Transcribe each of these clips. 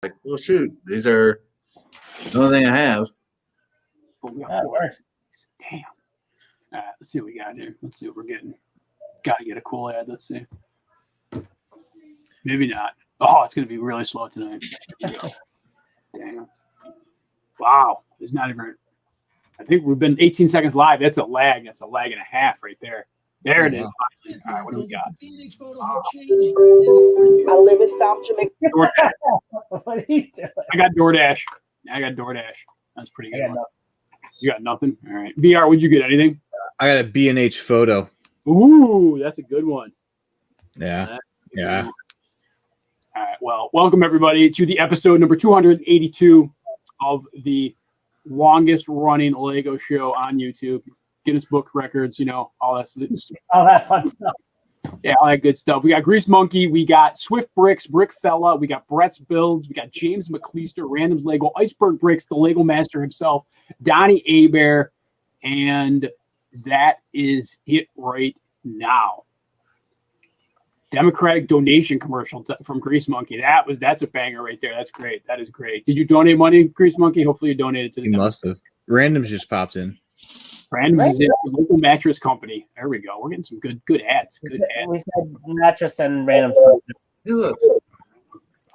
Like, well, shoot, these are the only thing I have. Oh, we got 4. Damn. All right, let's see what we got here. Let's see what we're getting. Got to get a cool ad. Let's see. Maybe not. Oh, it's going to be really slow tonight. Damn. Wow. It's not even. I think we've been 18 seconds live. That's a lag. That's a lag and a half right there. There it is. All right, what do we got? I live in South Jamaica. DoorDash. What are you doing? I got DoorDash. That's pretty good. You got nothing? All right. VR, would you get anything? I got a B&H photo. Ooh, that's a good one. Yeah. All right. Well, welcome everybody to the episode number 282 of the longest running Lego show on YouTube. Guinness Book Records, all that stuff. All that fun stuff. Yeah, all that good stuff. We got Grease Monkey, we got Swift Bricks, Brick Fella, we got Brett's Builds, we got James McLeister, Randoms Lego, Iceberg Bricks, the Lego Master himself, Donnie Abear, and that is it right now. Democratic donation commercial from Grease Monkey. That's a banger right there. That's great. That is great. Did you donate money, Grease Monkey? Hopefully you donated to the. You must have. Randoms just popped in. Randoms is it. Local mattress company. There we go. We're getting some good ads. Good ads. We said mattress and random.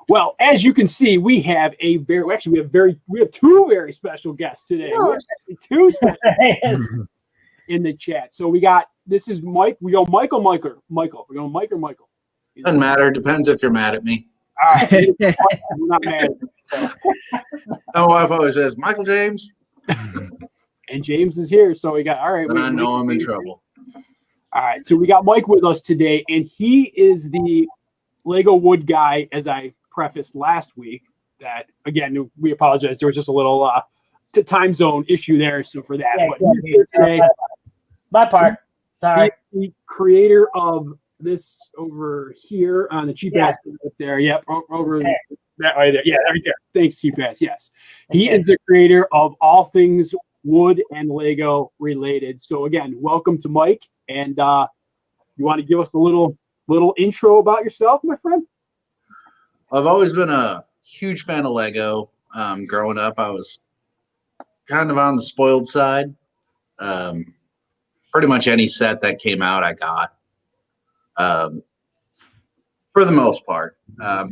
Well, as you can see, we have we have two very special guests today. We have actually two special guests in the chat. So this is Mike. We go Michael. We're going Mike or Michael. Doesn't matter. Depends if you're mad at me. All right. We're not mad. So. My wife always says, Michael James. And James is here. So we got, all right. And I know I'm in trouble. All right. So we got Mike with us today, and he is the Lego wood guy, as I prefaced last week. That, again, we apologize. There was just a little time zone issue there. So for that. But he's here today. My part. Sorry. He's the creator of this over here on the cheap ass up there. Yep, over that way there. Yeah, right there. Thanks, cheap ass. Yes, he is the creator of all things wood and Lego related. So again, welcome to Mike. And you want to give us a little intro about yourself, my friend? I've always been a huge fan of Lego. Growing up, I was kind of on the spoiled side. Pretty much any set that came out, I got. For the most part. A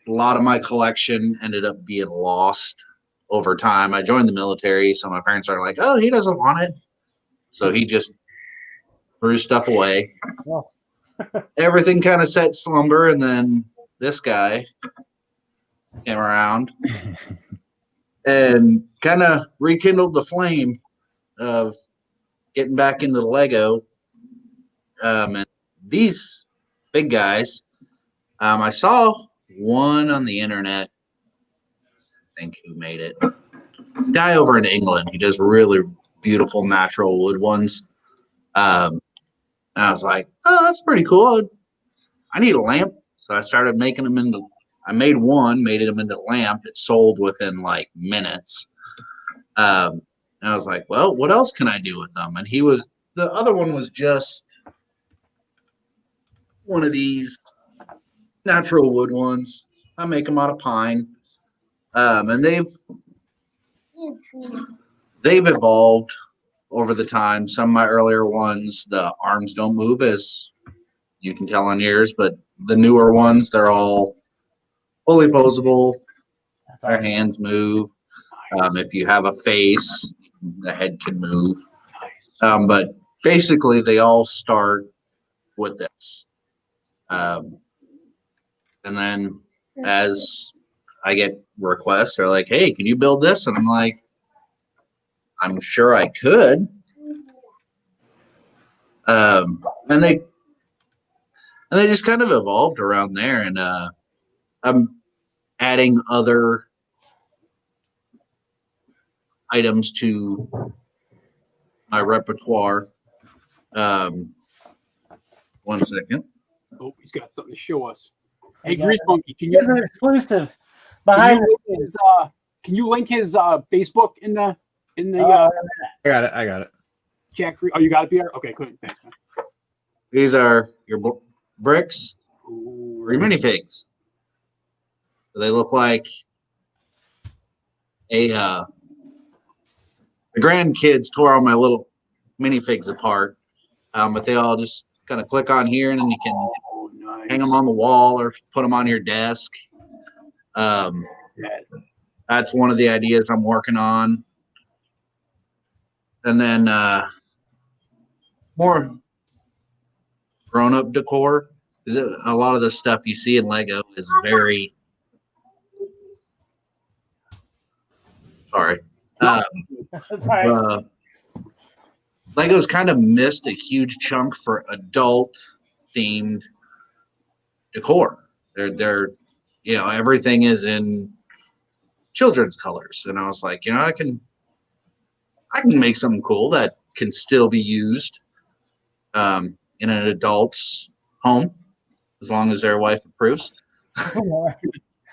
lot of my collection ended up being lost over time. I joined the military, so my parents are like, oh, he doesn't want it. So he just threw stuff away. Oh. Everything kind of set slumber, and then this guy came around and kind of rekindled the flame of getting back into the Lego. And these big guys, I saw one on the internet. I think who made it? This guy over in England. He does really beautiful natural wood ones. And I was like, oh, that's pretty cool. I need a lamp. So I started making them into, I made them into a lamp. It sold within like minutes. And I was like, well, what else can I do with them? And the other one was just one of these natural wood ones. I make them out of pine. And they've evolved over the time. Some of my earlier ones, the arms don't move, as you can tell on yours, but the newer ones, they're all fully posable. Their hands move. If you have a face, the head can move. But basically, they all start with this. And then as I get requests, they're like, hey, can you build this? And I'm like, I'm sure I could. And they just kind of evolved around there. And I'm adding other items to my repertoire. 1 second. Oh, he's got something to show us. Hey, Grease Monkey, can Here's an exclusive behind can you link his Facebook in the I got it. chat? Oh, you got it, Pierre? Okay, good. Thanks, man. These are your bricks or your minifigs. They look like the grandkids tore all my little minifigs apart, but they all just kind of click on here, and then you can Oh, nice. hang them on the wall or put them on your desk. That's one of the ideas I'm working on. And then more grown-up decor. Is it a lot of the stuff you see in Lego is very sorry. That's all right. Lego's kind of missed a huge chunk for adult themed decor. They're everything is in children's colors, and I was like, I can make something cool that can still be used in an adult's home as long as their wife approves.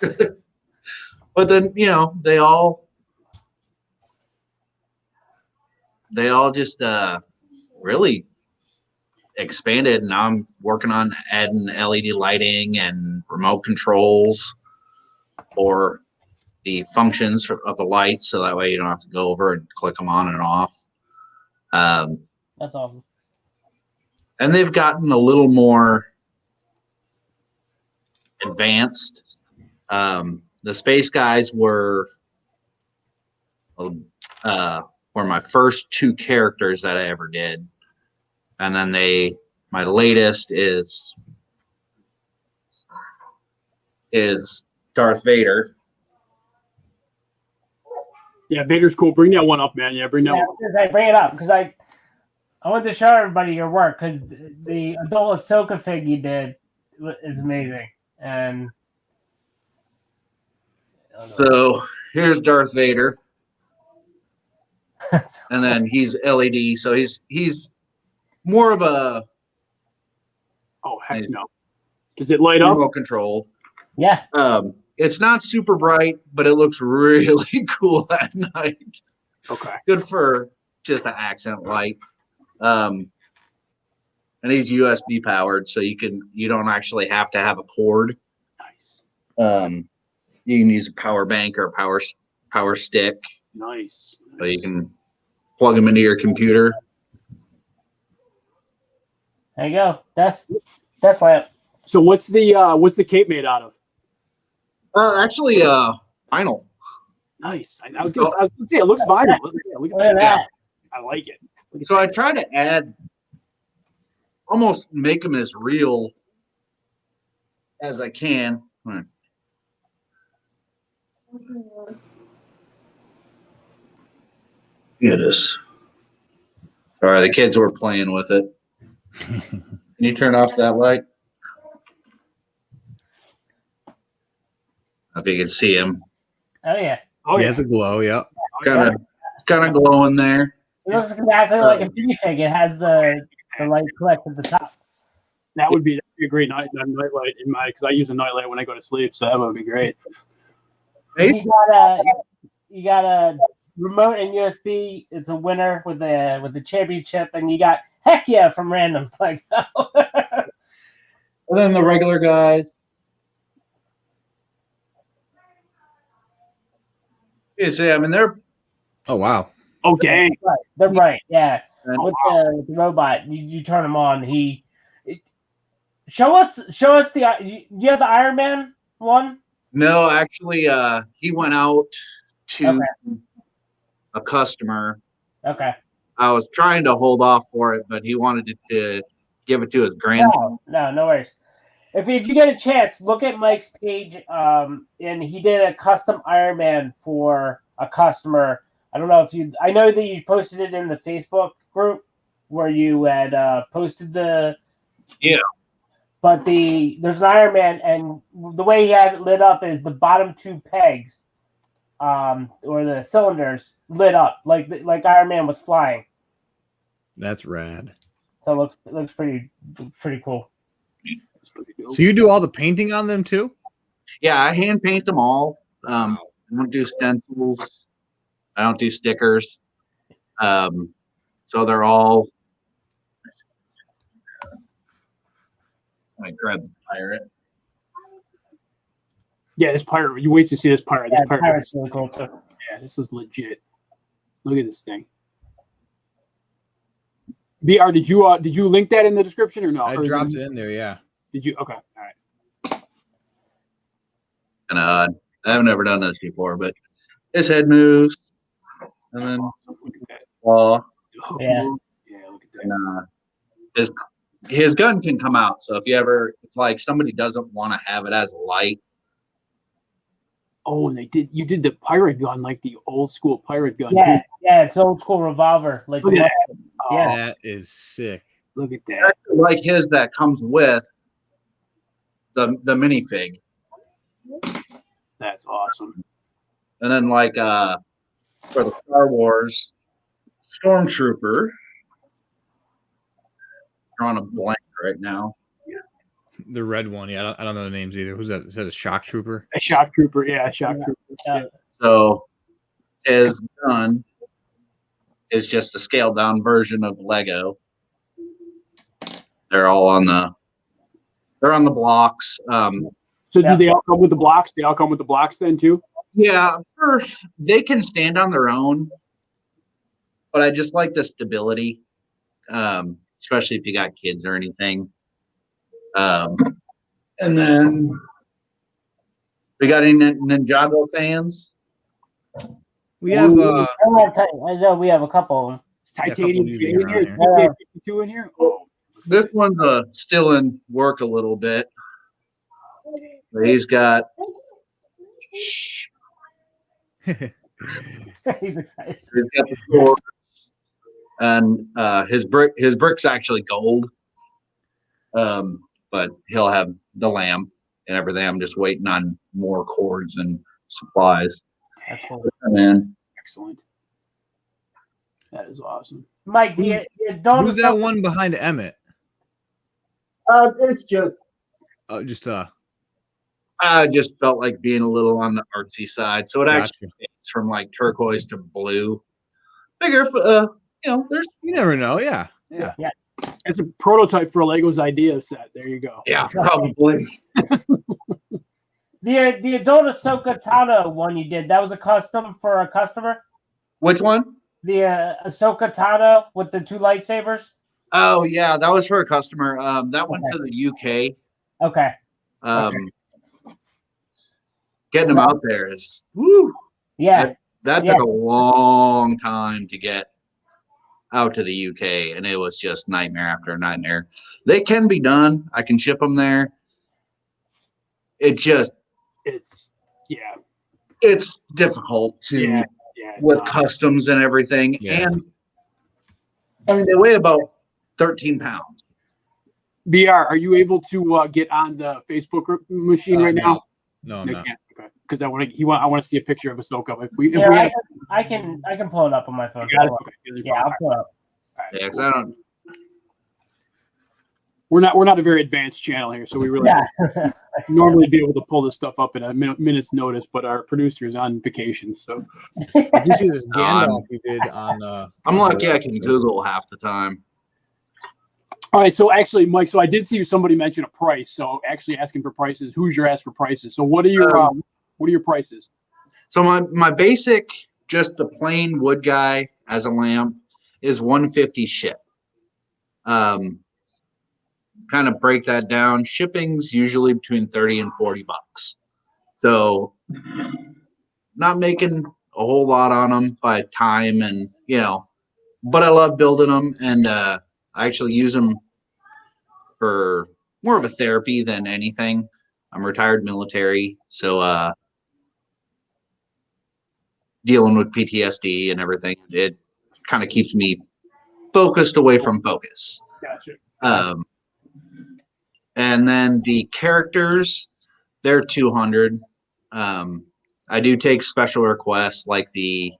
But then they all just really expanded. Now I'm working on adding LED lighting and remote controls for the functions of the lights, so that way you don't have to go over and click them on and off. That's awesome. And they've gotten a little more advanced. The space guys were my first two characters that I ever did, and then my latest is Darth Vader. Yeah, Vader's cool. Bring that one up, man. Yeah, bring that one up. I bring it up because I wanted to show everybody your work because the adult Ahsoka fig you did is amazing. And so here's Darth Vader, and then he's LED. So he's more of a Oh heck no! Does it light up? remote control. yeah, It's not super bright, but it looks really cool at night. Okay. Good for just an accent light. And he's USB powered, so you don't actually have to have a cord. Nice. You can use a power bank or a power stick, Nice. so you can plug them into your computer. there you go. That's lamp. So what's the cape made out of? Actually, vinyl. Nice. I was gonna say it looks vinyl. Yeah, look Look at that. I like it. So I try to almost make them as real as I can. It is. All right, the kids were playing with it. Can you turn off that light? If you can see him, Oh yeah. Oh He yeah. has a glow. Yeah. kind of glowing there. It looks exactly like a minifig. It has the light collect at the top. That would be a great nightlight in my because I use a nightlight when I go to sleep, so that would be great. Hey, You got a remote and USB. It's a winner with the championship, and you got heck yeah from randoms like and then the regular guys. You see, I mean, they're Oh wow. Oh dang. they're bright, yeah. Oh, With the robot, you turn him on. Show us the. You have the Ironman one. no, actually, he went out to a customer. Okay. I was trying to hold off for it, but he wanted to give it to his grandson. No worries. If you get a chance, look at Mike's page. And he did a custom Ironman for a customer. I don't know if you. I know that you posted it in the Facebook group where you had posted the. Yeah. But there's an Ironman, and the way he had it lit up is the bottom two pegs, or the cylinders lit up like Iron Man was flying. That's rad. So it looks pretty cool. So you do all the painting on them too? Yeah, I hand paint them all. I don't do stencils. I don't do stickers. So they're all. I grab the pirate. Yeah, this pirate. You wait to see this pirate. Yeah, This pirate. pirate's really cool too. Yeah, this is legit. Look at this thing. BR, did you link that in the description or no? I dropped it in there. Yeah. Did you? Okay, all right. Kind of odd. I haven't ever done this before, but his head moves, and then Look at that. claw, Yeah. Yeah, look at that. and his gun can come out. So if like somebody doesn't want to have it as a light, Oh, and you did the pirate gun like the old school pirate gun. Yeah, too. yeah, it's old school revolver. Like Look at that. Yeah. That is sick. Look at that. actually like his that comes with the minifig, That's awesome. and then like for the Star Wars Stormtrooper, drawing a blank right now. The red one. Yeah, I don't know the names either. Who's that? Is that a shock trooper? A shock trooper. Yeah, a shock trooper. Yeah. So his gun is just a scaled down version of Lego. They're all on the blocks. So do they all come with the blocks? They all come with the blocks then too? Yeah, they can stand on their own, but I just like the stability, especially if you got kids or anything. And then we got any Ninjago fans? We have. I know we have a couple of them. Is titanium Yeah, a couple in using here? around here. 52 in here? Oh, This one's still in work a little bit. But he's got He's excited. the swords, and his brick's actually gold. But he'll have the lamp and everything. I'm just waiting on more cords and supplies. That's cool. Man, excellent. That is awesome. Mike, you don't. Who's that one behind Emmett? it's just Just I just felt like being a little on the artsy side, so it actually Gotcha. fades from like turquoise to blue. Figure, there's You never know. Yeah. Yeah. It's a prototype for a Lego's idea set. There you go. probably. The adult Ahsoka Tano one you did, that was a custom for a customer? Which one? The Ahsoka Tano with the two lightsabers? Oh yeah, that was for a customer. That went to the UK. Okay. Getting them out there is woo. Yeah. That took a long time to get out to the UK, and it was just nightmare after nightmare. They can be done. I can ship them there. It's difficult to with customs and everything. Yeah. And I mean, they weigh about 13 pounds. BR, are you able to get on the Facebook machine right now? No, I'm not. Okay. Because I want to see a picture of Ahsoka. I can pull it up on my phone. You got it? Okay. Yeah, I'll pull it up. Yeah, because I don't. We're not a very advanced channel here, so we really normally be able to pull this stuff up in a minute's notice. But our producer is on vacation, so. Did you see this Gandalf you did on? I'm lucky I can Google half the time. All right, so actually, Mike, so I did see somebody mention a price. So actually asking for prices. Who's your ask for prices? So what are your prices? So my basic, just the plain wood guy as a lamp, is $150 ship. Kind of break that down. Shipping's usually between 30 and 40 bucks. So not making a whole lot on them by time and, but I love building them, and I actually use them for more of a therapy than anything. I'm retired military, so dealing with PTSD and everything, it kind of keeps me focused away from focus. Gotcha. And then the characters, they're 200. I do take special requests like the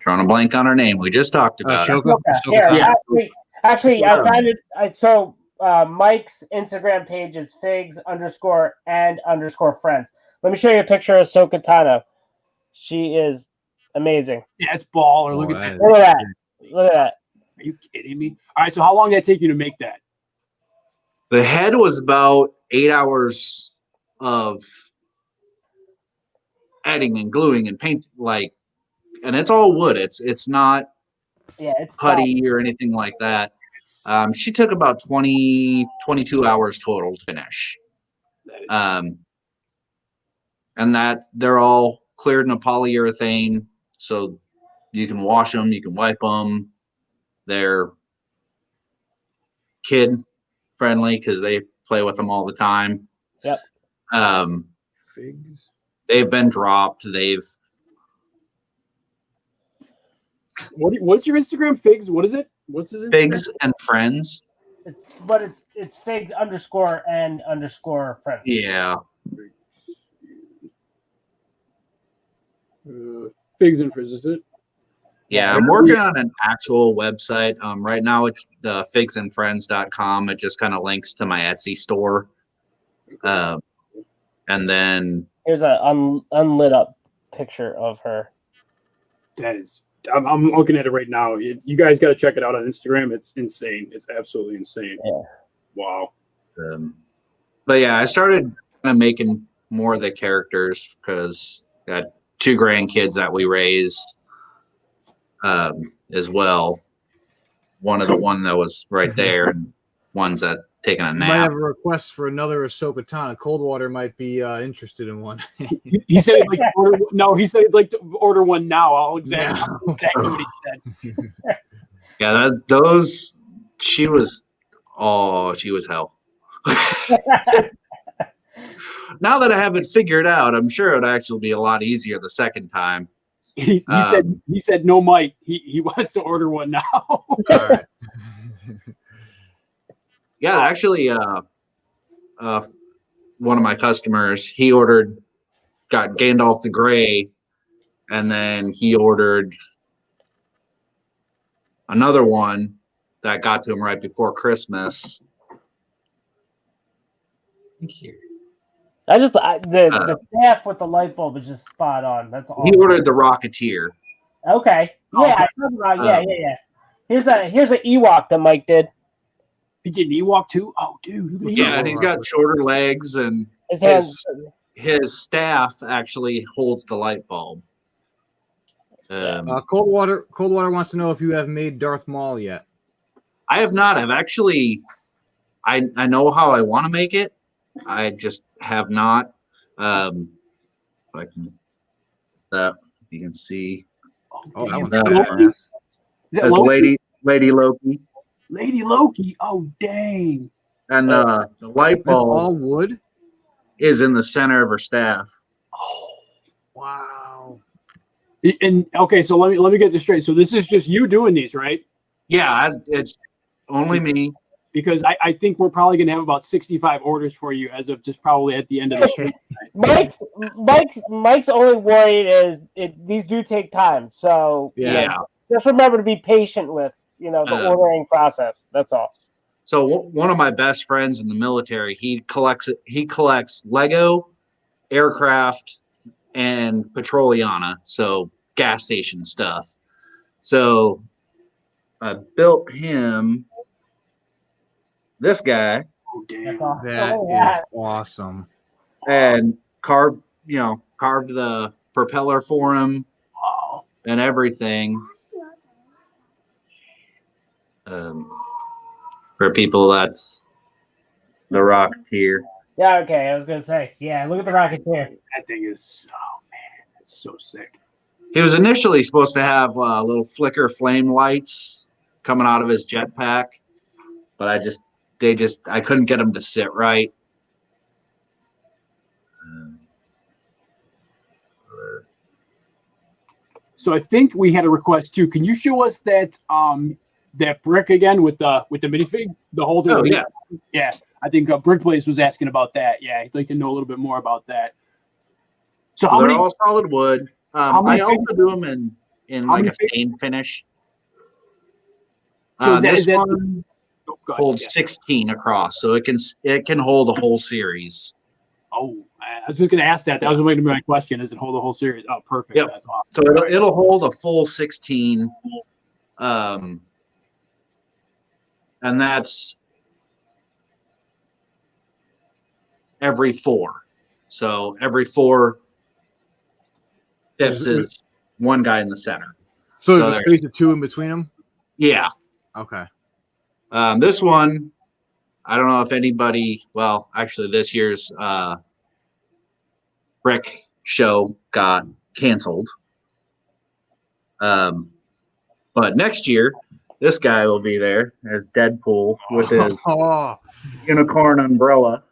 drawing a blank on her name. We just talked about it. Yeah. Actually, I found it. So Mike's Instagram page is figs_and_friends. Let me show you a picture of Ahsoka Tano. She is amazing. Yeah, it's baller. Look at that. Look at that. Look at that. Are you kidding me? All right, so how long did it take you to make that? The head was about 8 hours of adding and gluing and paint, and it's all wood. It's not it's putty or anything like that. She took about 22 hours total to finish. And that they're all cleared in a polyurethane, so you can wash them, you can wipe them. They're kid friendly because they play with them all the time. Yep. Figs. They've been dropped. What's your Instagram? Figs. What is it? What's his Instagram? Figs and Friends. It's figs _and_ friends. Yeah. Figs and Friends, is it? Yeah, I'm working on an actual website. Right now it's the FigsandFriends.com. It just kind of links to my Etsy store. And then Here's an unlit up picture of her. That is, I'm looking at it right now. You guys got to check it out on Instagram. It's insane. It's absolutely insane. Yeah. Wow. But yeah, I started kind of making more of the characters because I got 2 grandkids that we raised as well. One that was right there, and one's that taking a You might nap. have a request for another Ahsoka Tano. Coldwater might be interested in one. He said he'd like to order. No, he said he'd like to order one now. I'll exactly what he said. Yeah, those she was hell. Now that I have it figured out, I'm sure it would actually be a lot easier the second time. He said no, Mike. He wants to order one now. All right. Yeah, actually, one of my customers, he got Gandalf the Grey, and then he ordered another one that got to him right before Christmas. Thank you. The staff with the light bulb is just spot on. That's all. He ordered the Rocketeer. Okay. Yeah, I saw the rock. Yeah. Here's an Ewok that Mike did. He did an Ewok too. Oh, dude. Yeah, and he's got shorter legs, and his staff actually holds the light bulb. Coldwater wants to know if you have made Darth Maul yet. I have not. I've actually, I know how I want to make it. I just have not. You can see. Oh, that one's Is that There's Loki? Lady Loki. Lady Loki. Oh, dang. And the light That's all bulb wood? is in the center of her staff. Oh, Wow. and okay, so let me get this straight. So this is just you doing these, right? Yeah, it's only me. Because I think we're probably going to have about 65 orders for you as of just probably at the end of the stream. Mike's only worry is these do take time. So Yeah. Just remember to be patient with the ordering process. That's all. So one of my best friends in the military, he collects Lego, aircraft, and Petroliana, so gas station stuff. So I built him this guy. Oh, damn. That's all. That is awesome. And carved the propeller for him Wow. and everything. For people that's the Rocketeer. Yeah, okay. I was gonna say, look at the Rocketeer. That thing is, oh man, it's so sick. He was initially supposed to have little flicker flame lights coming out of his jetpack, but I couldn't get him to sit right. So I think we had a request too. Can you show us that that brick again with the minifig, the holder? Oh yeah, yeah. I think Brick Blaze was asking about that. Yeah, he'd like to know a little bit more about that. So they're all solid wood. I also do them in like a stained finish. So this one holds 16 across, so it can hold a whole series. Oh, I was just going to ask that. That was going to be my question. Does it hold the whole series? Oh, perfect. Yep. That's awesome. So it'll hold a full 16. And that's every 4. So every 4 tips is one guy in the center. So there's a space of 2 in between them? Yeah. Okay. This one, I don't know if anybody, well, actually this year's brick show got canceled. But next year, this guy will be there as Deadpool with his unicorn umbrella.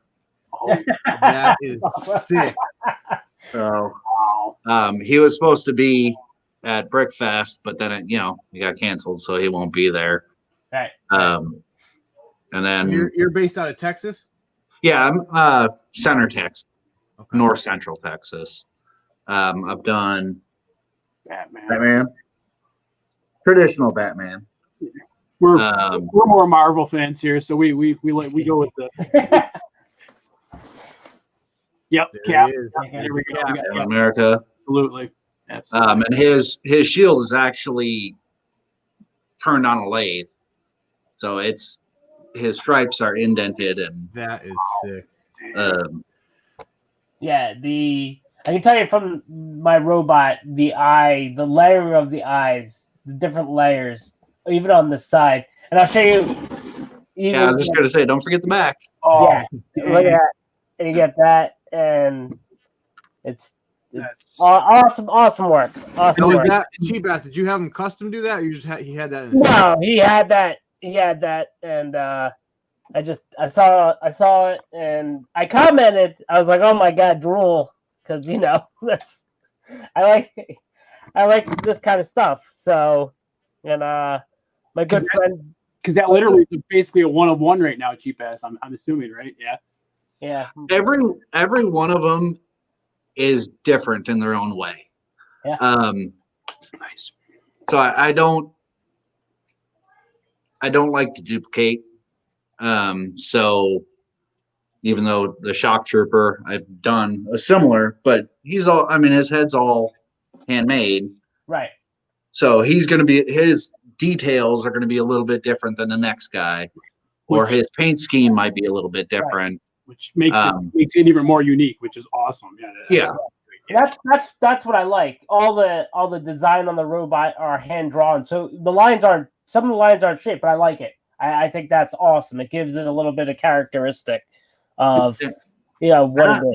Oh, that is sick. So he was supposed to be at Brickfest, but then he got canceled, so he won't be there. Right. And then you're based out of Texas? Yeah, I'm Center Texas, Okay. North Central Texas. I've done Batman. Traditional Batman. We're more Marvel fans here, so we go with the. Yep, Cap. There we go. Captain America. Absolutely. And his shield is actually turned on a lathe, so his stripes are indented, and that is sick. Yeah, I can tell you from my robot, the layer of the eyes, the different layers, even on the side, and I'll show you. Yeah, I was just gonna say, don't forget the back. Oh, yeah, look at that, and you get that, and it's awesome work. Awesome work. That cheap ass? Did you have him custom do that, or you just he had that? No, he had that, and I saw it, and I commented. I was like, "Oh my god, drool!" Because I like this kind of stuff. So, and my good friend, because that literally is basically a 1-of-1 right now, cheap ass. I'm assuming, right? Yeah. Every one of them is different in their own way. Yeah. Nice. So I don't like to duplicate. So even though the Shock Trooper, I've done a similar, but his head's all handmade. Right. So his details are going to be a little bit different than the next guy, or his paint scheme might be a little bit different. Which makes it even more unique, which is awesome. Yeah. That's what I like. All the design on the robot are hand drawn. So some of the lines aren't straight, but I like it. I think that's awesome. It gives it a little bit of characteristic of what it is.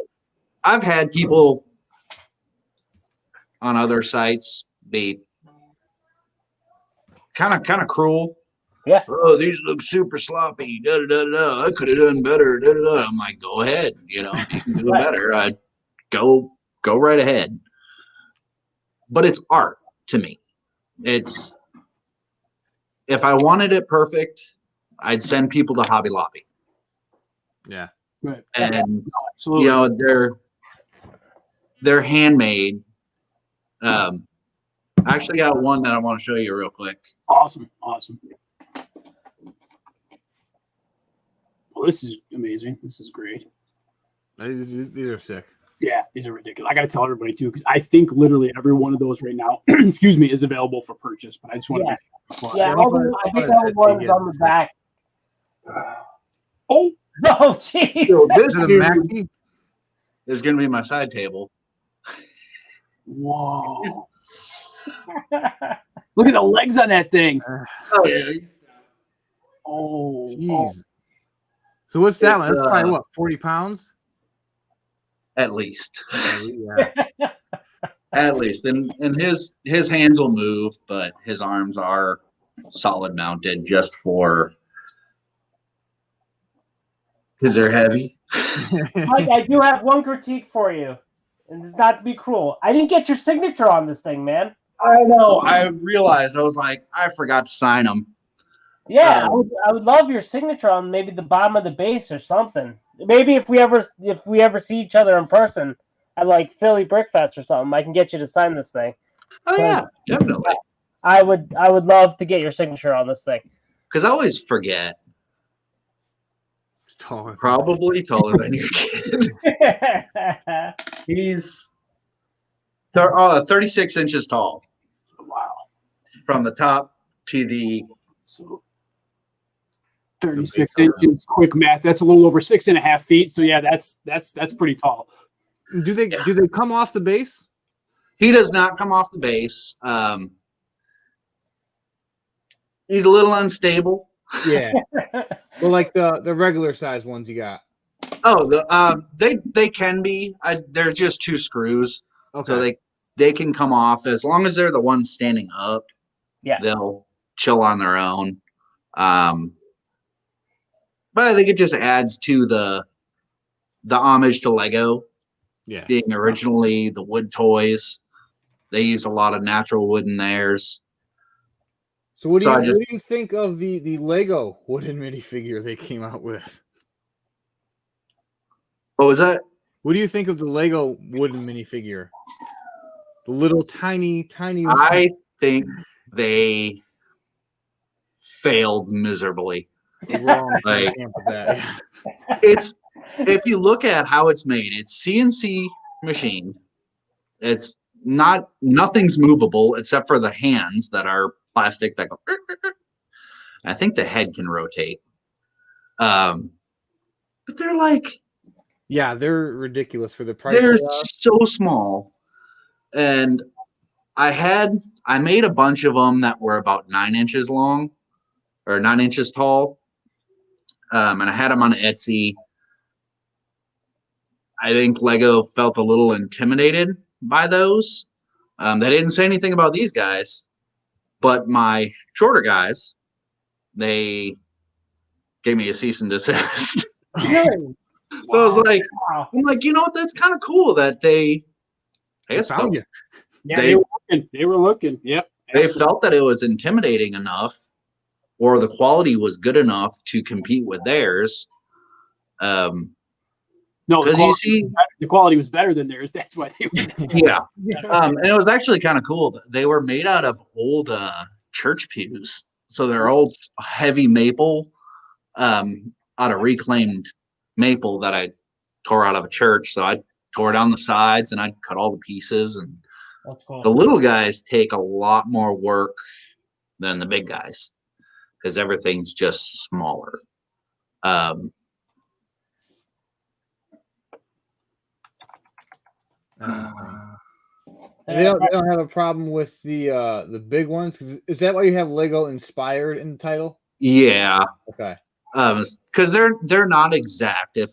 I've had people on other sites be kind of cruel. Yeah. Oh, these look super sloppy. Da da da da. I could have done better. Da da da. I'm like, go ahead. If you can do better, go right ahead. But it's art to me. If I wanted it perfect, I'd send people to Hobby Lobby. Yeah. Right. And Absolutely. they're handmade. I actually got one that I want to show you real quick. Awesome. Well, this is amazing. This is great. These are sick. Yeah, these are ridiculous. I got to tell everybody too, because I think literally every one of those right now, excuse me, is available for purchase. But I just want to. Yeah, I think all the ones on the back. Oh, jeez. So this is going to be my side table. Whoa! Look at the legs on that thing. Oh yeah. Oh, jeez. So what's that one? That's probably 40 pounds? At least. Yeah. At least. And his hands will move, but his arms are solid mounted just for because they're heavy. Mike, I do have one critique for you. And it's not to be cruel. I didn't get your signature on this thing, man. I know. I realized. I was like, I forgot to sign them. Yeah, I would love your signature on maybe the bottom of the base or something. Maybe if we ever see each other in person at like Philly Brickfest or something, I can get you to sign this thing. Oh yeah, definitely. I would love to get your signature on this thing. Because I always forget. Probably taller than your kid. He's 36 inches tall. Wow. From the top to the 36 inches. Quick math. That's a little over 6.5 feet. So yeah, that's pretty tall. Do they come off the base? He does not come off the base. He's a little unstable. Yeah. Well, like the regular size ones you got. Oh, they can be. They're just 2 screws, Okay. so they can come off as long as they're the ones standing up. Yeah, they'll chill on their own. But I think it just adds to the homage to Lego. Yeah. Being originally the wood toys, they used a lot of natural wood in theirs. So what do you think of the Lego wooden minifigure they came out with? What was that? What do you think of the Lego wooden minifigure? The little tiny. I think they failed miserably. Like, it's if you look at how it's made, it's CNC machine. It's nothing's movable except for the hands that are plastic that go. I think the head can rotate. But they're like, yeah, they're ridiculous for the price. They're so small. And I made a bunch of them that were about 9 inches long or 9 inches tall. And I had them on Etsy. I think Lego felt a little intimidated by those. They didn't say anything about these guys, but my shorter guys, they gave me a cease and desist. Really? So I was like, Wow. I'm like, you know what? That's kind of cool that I guess found you. Yeah, they were looking. They were looking. Yep. They felt that it was intimidating enough, or the quality was good enough to compete with theirs. No, because you see, the quality was better than theirs. That's why they were. Yeah. And it was actually kind of cool. They were made out of old church pews, so they're old heavy maple, out of reclaimed maple that I tore out of a church. So I tore down the sides and I cut all the pieces. And That's cool. the little guys take a lot more work than the big guys because everything's just smaller. They don't have a problem with the big ones. Is that why you have Lego inspired in the title? Yeah. Okay. Because they're not exact. If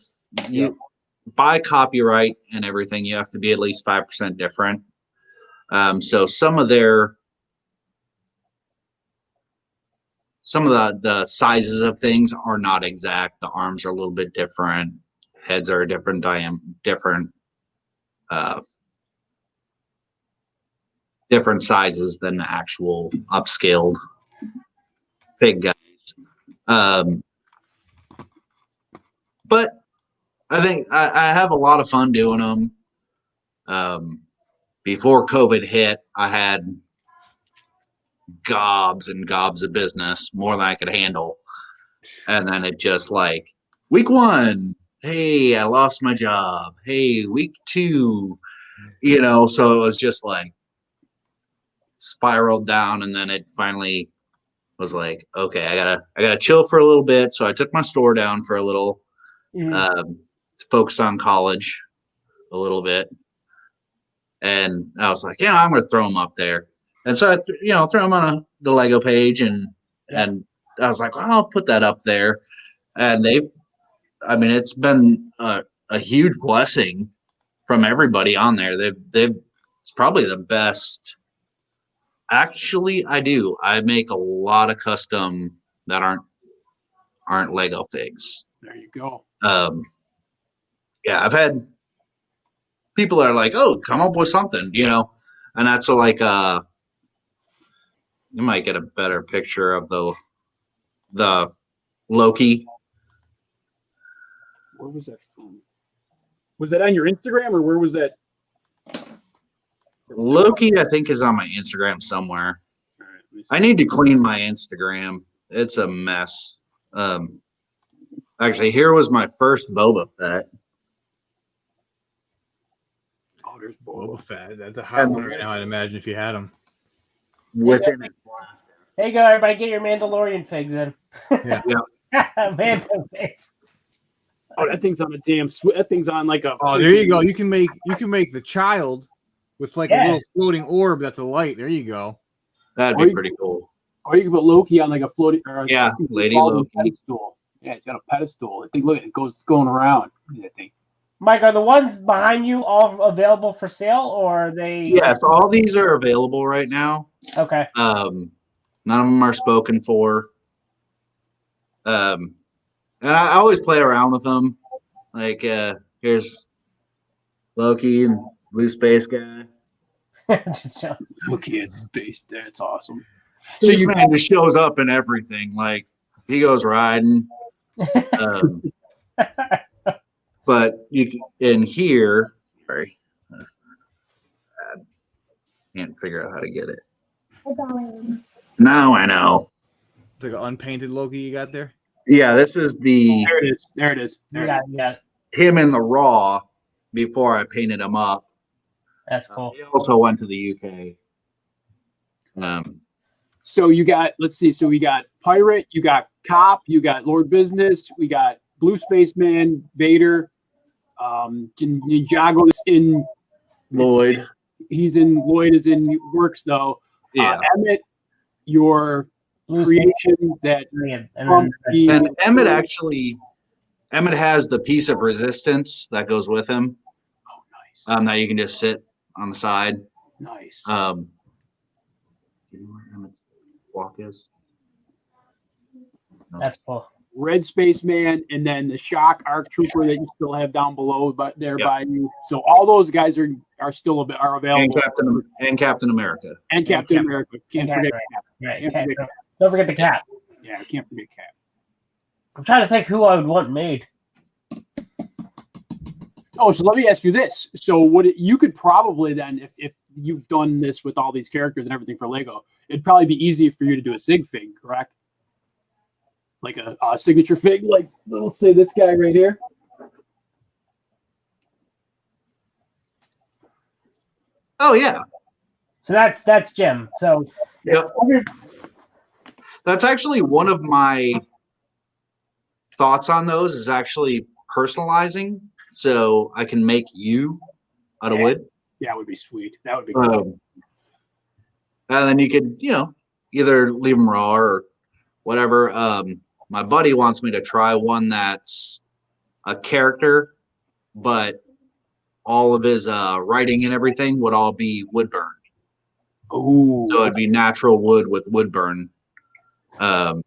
you buy copyright and everything, you have to be at least 5% different. So some of the sizes of things are not exact. The arms are a little bit different. Heads are different different sizes than the actual upscaled fig guys. But I think I have a lot of fun doing them. Before COVID hit, I had gobs and gobs of business, more than I could handle. And then it just like, week 1, hey, I lost my job. Hey, week 2, so it was just like spiraled down. And then it finally was like, okay, I gotta chill for a little bit. So I took my store down for a little, focused on college a little bit. And I was like, I'm going to throw them up there. And so I, throw them on the Lego page and I was like, well, I'll put that up there. And it's been a huge blessing from everybody on there. It's probably the best. Actually, I make a lot of custom that aren't Lego figs. There you go. I've had people are like, oh, come up with something, and that's like, you might get a better picture of the Loki. Where was that from? Was that on your Instagram or where was that? Loki, I think, is on my Instagram somewhere. All right, I need to clean my Instagram. It's a mess. Actually, here was my first Boba Fett. Oh, there's Boba Fett. That's a hot one right now, I'd imagine, if you had them. Within Hey, go everybody, get your Mandalorian figs in. Yeah. Mando face. Oh, that thing's on a damn. That thing's on like a. Oh, there you go. You can make the child with like a Yeah. little floating orb that's a light. There you go. That'd Or be you- pretty cool. Or you can put Loki on like a floating. Or Yeah, Lady floating Loki. pedestal. Yeah, it's got a pedestal. I think. Look, it goes going around. I think. Mike, are the ones behind you all available for sale, or are they? Yes, all these are available right now. Okay. None of them are spoken for. And I always play around with them. Like, here's Loki and Blue Space Guy. Loki is space. That's awesome. So This you man just shows up in everything. Like, he goes riding. But you can, in here, sorry, sad. Can't figure out how to get it. Now I know. It's like an unpainted Loki you got there. Yeah, this is the there it is. There it is. There it is. Yeah, him in the raw before I painted him up. that's cool. He also went to the UK. So you got, let's see. So we got Pirate, you got Cop, you got Lord Business, we got Blue Spaceman, Vader, Ninjago is in Lloyd. Lloyd is in works though. Yeah. Emmett, your creation that And then, And Emmett has the piece of resistance that goes with him. Oh, nice. That you can just sit on the side. Nice. You know where Emmett's walk is? that's cool. Red Spaceman, and then the Shock Arc Trooper that you still have down below, but there by you. So all those guys are still available. And Captain America. And Captain Cap. America. Can't forget Cap. Right. Can't forget Cap. Don't forget the cat. Yeah, can't forget Cap. I'm trying to think who I would want made. Oh, so let me ask you this. So you could probably then, if you've done this with all these characters and everything for Lego, it'd probably be easy for you to do a sig fig, correct? Like a signature fig, like let's say this guy right here. Oh yeah. So that's Jim. So Yep. That's actually one of my thoughts on those is actually personalizing, so I can make you out of wood. Yeah, it would be sweet. That would be cool. And then you could, either leave them raw or whatever. My buddy wants me to try one that's a character, but all of his writing and everything would all be wood burned. Oh, So it'd be natural wood with wood burn. that'd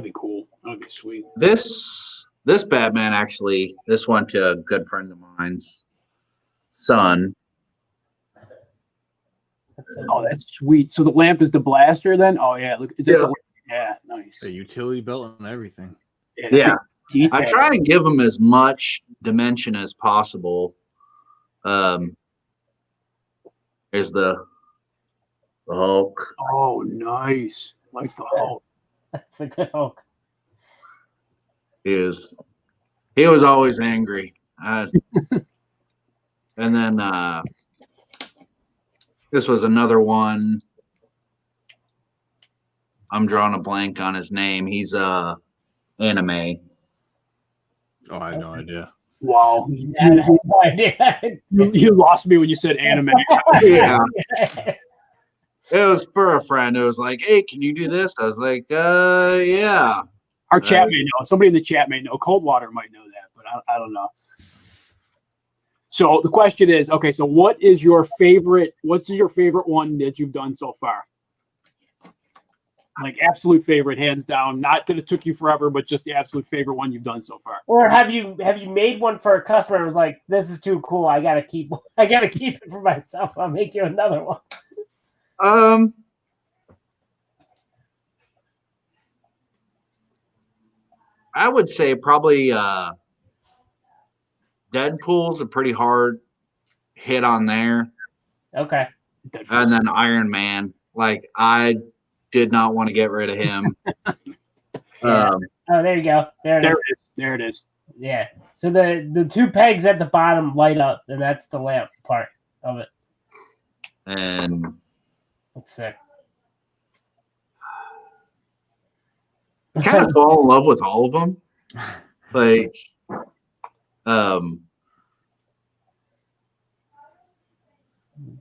be cool. That'd be sweet. This Batman actually, this went to a good friend of mine's son. Oh, that's sweet. So the lamp is the blaster then? Oh yeah, look. Is that yeah, nice. The utility belt and everything. Yeah. Detail. I try and give them as much dimension as possible. Here's the Hulk. Oh, nice. Like the Hulk. that's a good Hulk. He was always angry. And then this was another one. I'm drawing a blank on his name. He's anime. Oh, I had no idea. Wow. I had no idea. You lost me when you said anime. Yeah. It was for a friend. It was like, hey, can you do this? I was like, yeah. Our chat may know. Somebody in the chat may know. Coldwater might know that, but I don't know. So the question is, okay, so what's your favorite one that you've done so far? Like absolute favorite, hands down. Not that it took you forever, but just the absolute favorite one you've done so far. Or have you made one for a customer and was like, this is too cool, I gotta keep it for myself. I'll make you another one. I would say probably Deadpool's a pretty hard hit on there. Okay. And then Ironman. Like I did not want to get rid of him. Oh, there you go. There it is. There it is. Yeah. So the two pegs at the bottom light up, and that's the lamp part of it. And That's sick. kind of fall in love with all of them. Like,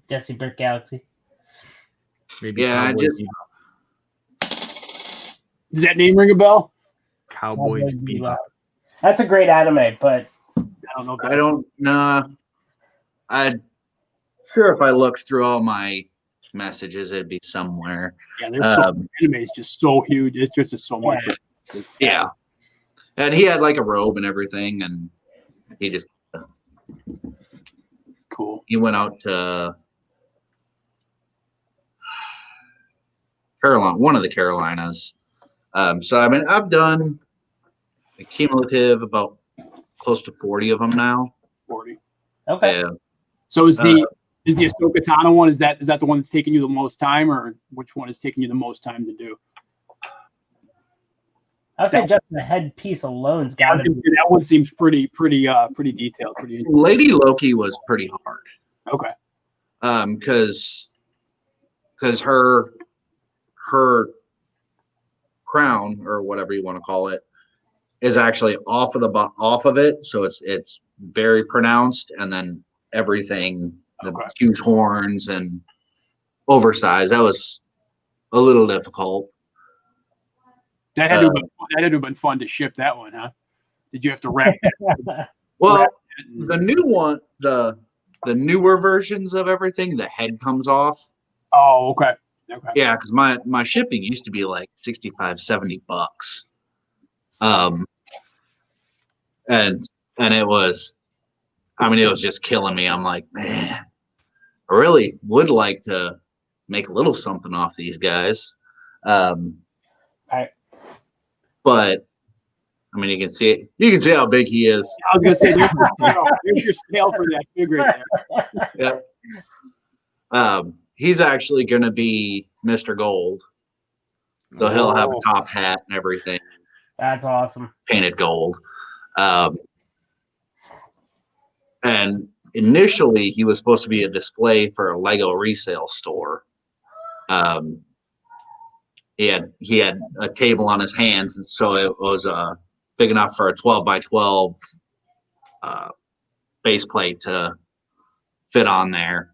Jesse Brick Galaxy. Maybe yeah, Cowboy Does that name ring a bell? Cowboy Bebop. That's a great anime, but I don't know. If I don't know. I'm sure if I looked through all my messages, it'd be somewhere. Yeah, there's anime is just so huge. It's just so much. Yeah. And he had like a robe and everything, and he just Cool. he went out to Carolina, one of the Carolinas. So I mean, I've done a cumulative about close to 40 of them now. 40. okay. Yeah. So is the Ahsoka Tano one? Is that the one that's taking you the most time, or which one is taking you the most time to do? I would say just the headpiece alone's got to be. That one seems pretty detailed. Pretty interesting. Lady Loki was pretty hard. Okay. Because her crown, or whatever you want to call it, is actually off of it, so it's very pronounced, and then everything, the huge horns and oversized, that was a little difficult. That had to have been fun to ship that one, huh? Did you have to wrap that? Well, the new one, the newer versions of everything, the head comes off. Oh, okay. Yeah, because my shipping used to be like $65-$70. And it was, I mean, it was just killing me. I'm like, man, I really would like to make a little something off these guys. Right. But I mean, you can see it. You can see how big he is. I was gonna say there's your scale for that fig right there. Yep. He's actually gonna be Mr. Gold, so he'll have a top hat and everything. That's awesome. Painted gold. And initially, he was supposed to be a display for a Lego resale store. He had a table on his hands, and so it was big enough for a 12x12 base plate to fit on there.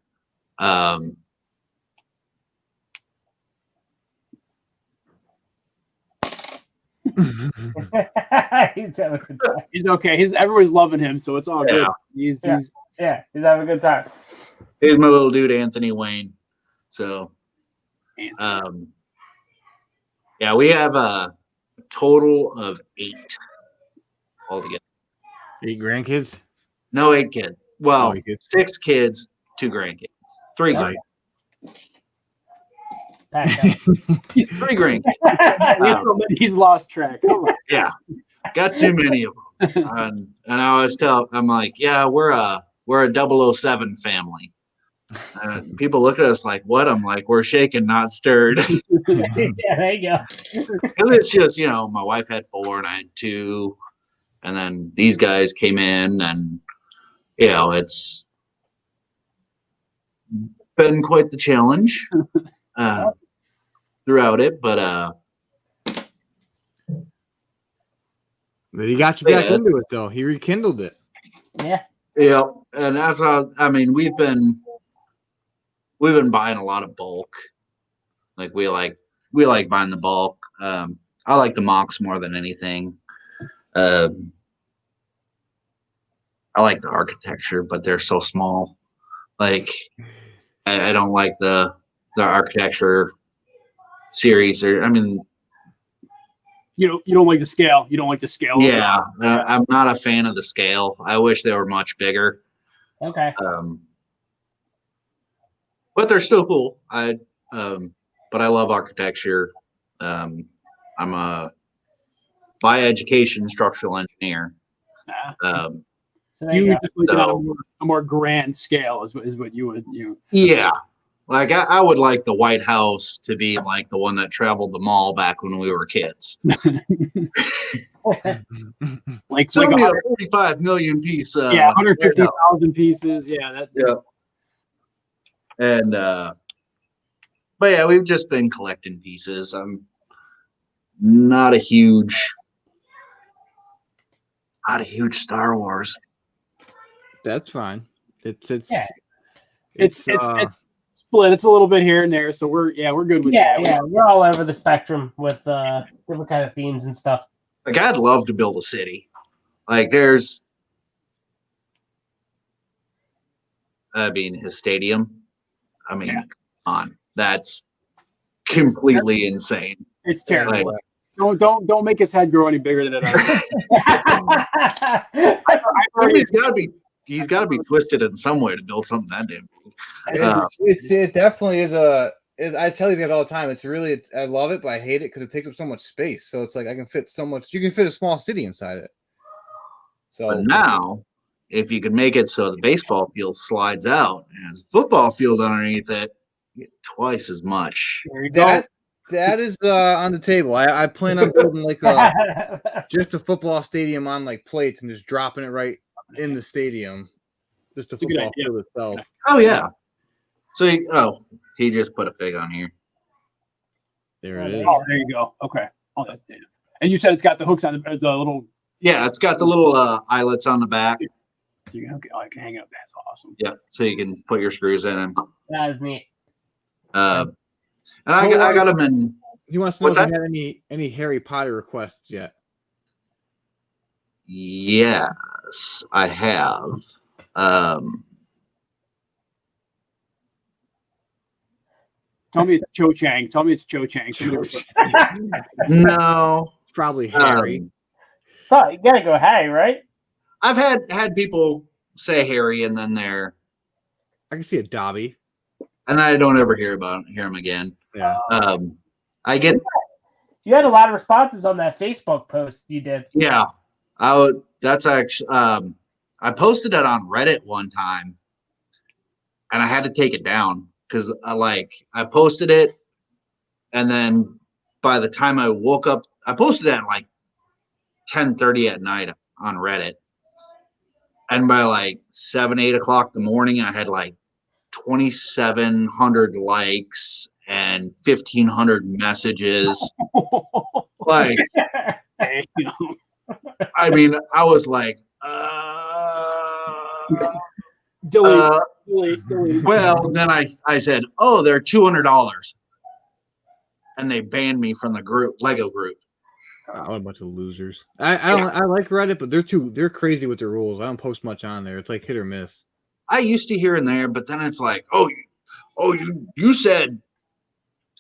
He's having a good time. He's okay. Everybody's loving him, so it's all good. He's he's having a good time. Here's my little dude, Anthony Wayne. So, yeah, we have a total of 8 altogether. 8 grandkids? No, 8 kids. Well, 8 kids. 6 kids, 2 grandkids. 3 grandkids. He's 3 grandkids. He's lost track. Come on. Yeah, got too many of them. And I always I'm like, yeah, we're a 007 family. People look at us like, what? I'm like, we're shaken, not stirred. Yeah, there you go. Because it's just, my wife had 4 and I had 2, and then these guys came in, and it's been quite the challenge throughout it, but he got you back into it, though. He rekindled it. Yeah. Yeah, and that's how. I mean, we've been buying a lot of bulk. Like we like buying the bulk. I like the mocks more than anything. I like the architecture, but they're so small. Like I don't like the architecture series. Or I mean, you don't like the scale. You don't like the scale. Yeah, I'm not a fan of the scale. I wish they were much bigger. Okay. But they're still cool. But I love architecture. I'm a by education structural engineer. So you just look at a more grand scale is what you would. Yeah, like I would like the White House to be like the one that traveled the mall back when we were kids. like 45 million piece. 150,000 pieces. Yeah, yeah. And but yeah, we've just been collecting pieces. not a huge Star Wars. That's fine. It's split. It's a little bit here and there, so we're good with that. Yeah, we're all over the spectrum with different kind of themes and stuff. Like, I'd love to build a city. Like, his stadium. I mean, come on, that's completely insane. It's terrible. Like, don't make his head grow any bigger than it is. He's got to be twisted in some way to build something that damn big. It definitely is I tell these guys all the time. I love it, but I hate it because it takes up so much space. So it's like you can fit a small city inside it. So but now, if you could make it so the baseball field slides out and has a football field underneath it, you get twice as much. There you go. That is on the table. I plan on building like just a football stadium on like plates and just dropping it right in the stadium. Just a football field itself. Oh yeah. So he just put a fig on here. There it is. Oh, there you go. Okay. Oh, that's data. And you said it's got the hooks on the little. Yeah, it's got the little eyelets on the back. I can hang up. That's awesome. Yeah, so you can put your screws in them. That is neat. And I got them in. He wants to know if you had any Harry Potter requests yet. Yes, I have. Tell me it's Cho Chang. No, it's probably Harry. Oh, you gotta go Harry, right? I've had people say Harry, and then I can see a Dobby, and I don't ever hear him again. Yeah. I get. You had a lot of responses on that Facebook post you did. Yeah, that's actually. I posted it on Reddit one time, and I had to take it down because I posted it, and then by the time I woke up, I posted it at like 10:30 at night on Reddit, and by like 7-8 o'clock in the morning, I had like 2,700 likes and 1,500 messages. Like, I mean, I was like, delete. Well, then I said, oh, they're $200, and they banned me from the Lego group. What a bunch of losers. I like Reddit, but they're crazy with their rules. I don't post much on there. It's like hit or miss. I used to here and there, but then it's like, you said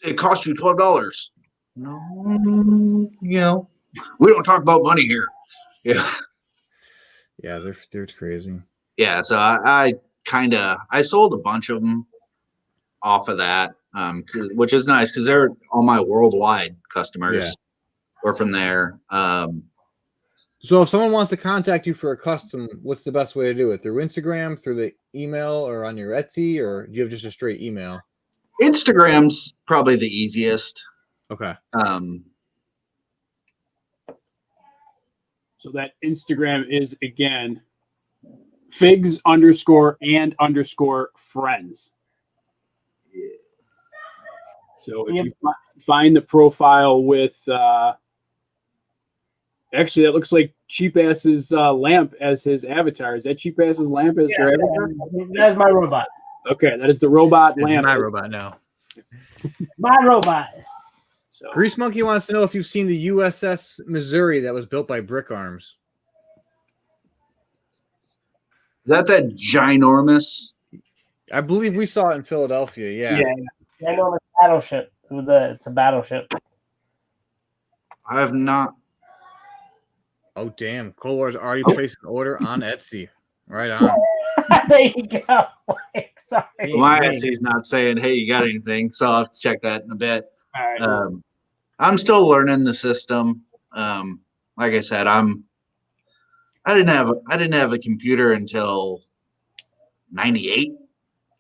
it cost you $12. No, we don't talk about money here. Yeah. Yeah, they're crazy. Yeah, so I sold a bunch of them off of that, which is nice because they're all my worldwide customers. Yeah. Or from there. So if someone wants to contact you for a custom, what's the best way to do it? Through Instagram, through the email, or on your Etsy, or do you have just a straight email? Instagram's probably the easiest. Okay. So that Instagram is, again, figs_and_friends. Yeah. So if you find the profile with, actually, that looks like Cheap Ass's lamp as his avatar. Is that Cheap Ass's lamp as your avatar? That's my robot. Okay, that is the robot lamp. My robot now. My robot. So, Grease Monkey wants to know if you've seen the USS Missouri that was built by Brick Arms. Is that ginormous? I believe we saw it in Philadelphia. Yeah. I know it's a battleship. It's a battleship. I have not. Oh damn! Cold War's already placed an order on Etsy. Right on. There you go. Sorry. Well, my Etsy's not saying, "Hey, you got anything?" So I'll check that in a bit. all right. I'm still learning the system. Like I said, I didn't have a computer until '98.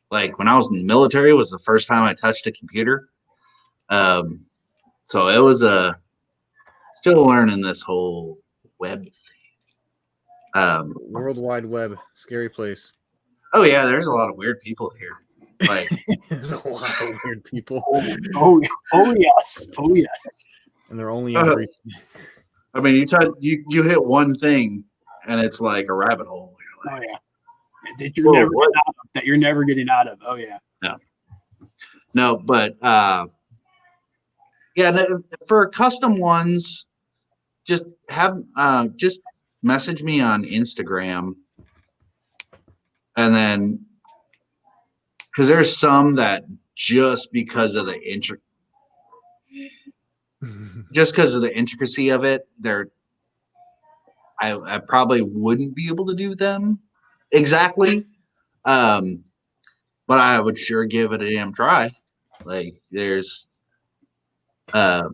Like when I was in the military was the first time I touched a computer. So it was still learning this whole web thing. World Wide Web, scary place. Oh yeah, there's a lot of weird people here. Like There's a lot of weird people. Oh yes. and they're only increasing. I mean, you hit one thing, and it's like a rabbit hole. Oh yeah, that you're never getting out of. That you're never getting out of. Oh yeah. No, but for custom ones, just message me on Instagram, and then because there's some that just because of the intricacy of it, I probably wouldn't be able to do them exactly. But I would sure give it a damn try. Like there's so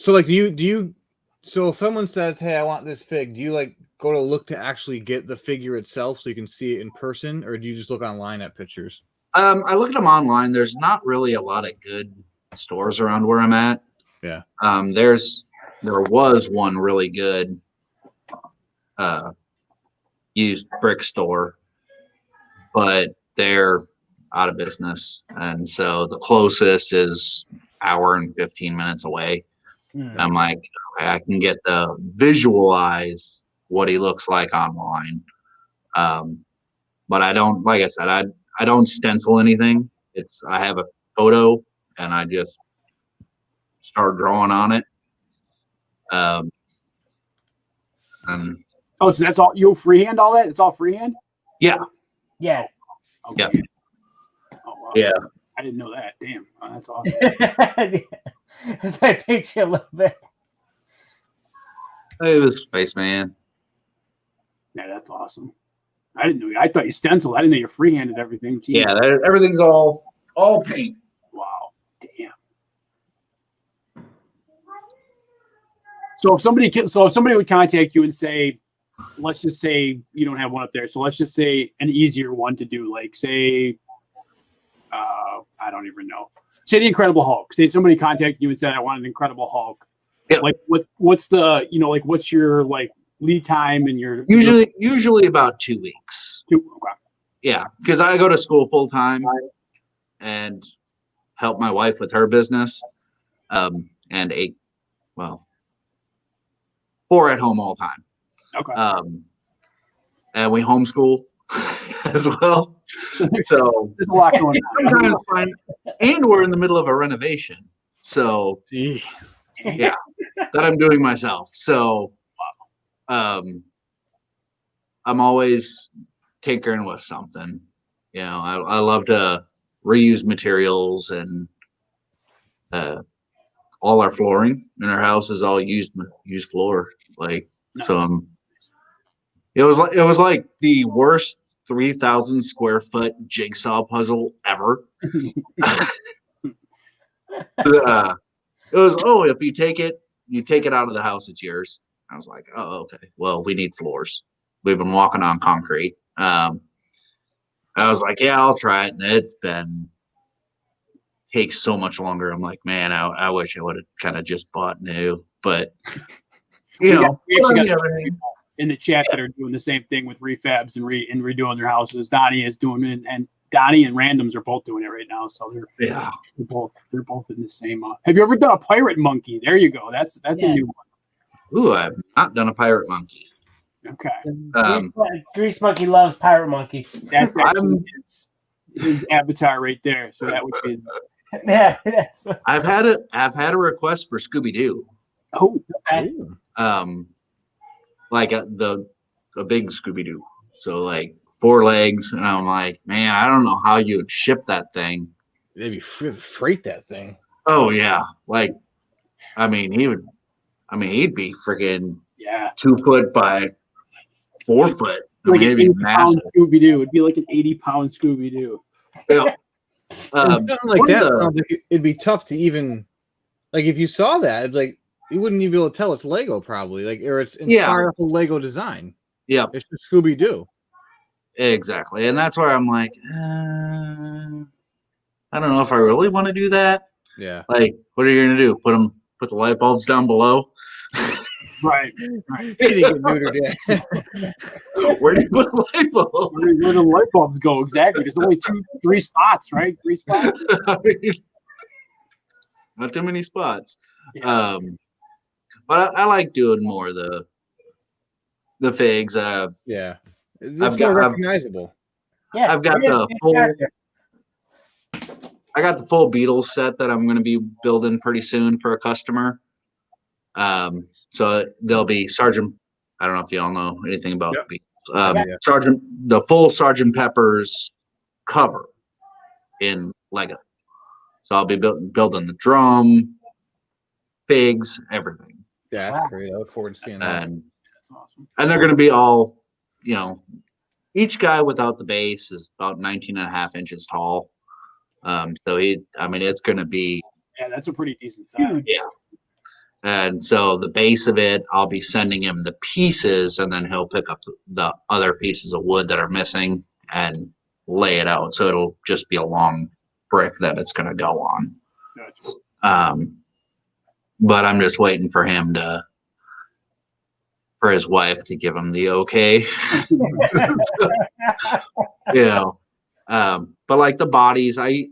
like do you so if someone says, hey, I want this fig, do you like go to look to actually get the figure itself so you can see it in person, or do you just look online at pictures? I look at them online. There's not really a lot of good stores around where I'm at. Yeah. There was one really good used brick store, but they're out of business, and so the closest is hour and 15 minutes away. I'm like, okay, I can get the visualize what he looks like online, but I don't, like I said, I don't stencil anything. I have a photo and I just start drawing on it. So that's all, you freehand all that? It's all freehand? Yeah. Yeah. Okay. Yeah. Oh, wow. Yeah. I didn't know that. Damn. Oh, that's awesome. That takes you a little bit. It was Spaceman. Yeah, that's awesome. I didn't know. I thought you stenciled. I didn't know you freehanded everything. Jeez. Yeah, everything's all paint. Wow. Damn. So if somebody would contact you and say, let's just say you don't have one up there. So let's just say an easier one to do, like say, I don't even know. Say the Incredible Hulk. Say somebody contacted you and said, I want an Incredible Hulk. Yeah. Like what's the, like what's your like lead time and your usually about 2 weeks. Okay. Yeah, because I go to school full time and help my wife with her business, and 4 at home all the time. Okay. And we homeschool as well. So there's a lot going on. And we're in the middle of a renovation. So yeah, that I'm doing myself. So I'm always tinkering with something. I love to reuse materials, and all our flooring in our house is all used floor. Like, nice. So it was like the worst 3,000 square foot jigsaw puzzle ever. It was, if you take it out of the house, it's yours. I was like, oh, okay. Well, we need floors. We've been walking on concrete. I was like, yeah, I'll try it. And takes so much longer. I'm like, man, I wish I would have kind of just bought new. But, we actually got in the chat that are doing the same thing with refabs and redoing their houses. Donnie is doing it, and Donnie and Randoms are both doing it right now. So they're both in the same. Have you ever done a pirate monkey? There you go. That's a new one. Ooh, I've not done a pirate monkey. Okay. Grease Monkey loves pirate monkey. That's his avatar right there. So that would be. Yeah. I've had a request for Scooby Doo. Oh. Okay. Like the big Scooby Doo. So like 4 legs, and I'm like, man, I don't know how you would ship that thing. Maybe freight that thing. Oh yeah, like, he'd be freaking 2 foot by 4 foot. Like it'd be massive. Scooby Doo. It'd be like an 80-pound Scooby Doo. Yeah. Something like that sounds like it'd be tough to even, like, if you saw that, like, you wouldn't even be able to tell it's Lego, probably, like, or it's inspired from Lego design. Yeah, it's just Scooby Doo. Exactly, and that's where I'm like, I don't know if I really want to do that. Yeah, like, what are you gonna do? Put the light bulbs down below? Right. You didn't get neutered yet. Where do you put the light bulbs? Where the light bulbs go? Exactly. There's only 3 spots, right? 3 spots. Not too many spots. Yeah. But I like doing more of the figs. Yeah, it's more recognizable. Yeah, I've got the full. I got the full Beatles set that I'm going to be building pretty soon for a customer. So there'll be Sergeant. I don't know if you all know anything about the Beatles. The full Sergeant Pepper's cover in Lego. So I'll be building the drum, figs, everything. Yeah, that's great. I look forward to seeing that. That's awesome. And they're going to be all, each guy without the base is about 19 and a half inches tall. So it's going to be. Yeah, that's a pretty decent size. Yeah. And so the base of it, I'll be sending him the pieces, and then he'll pick up the other pieces of wood that are missing and lay it out. So it'll just be a long brick that it's going to go on. Gotcha. But I'm just waiting for him for his wife to give him the okay. But like the bodies, I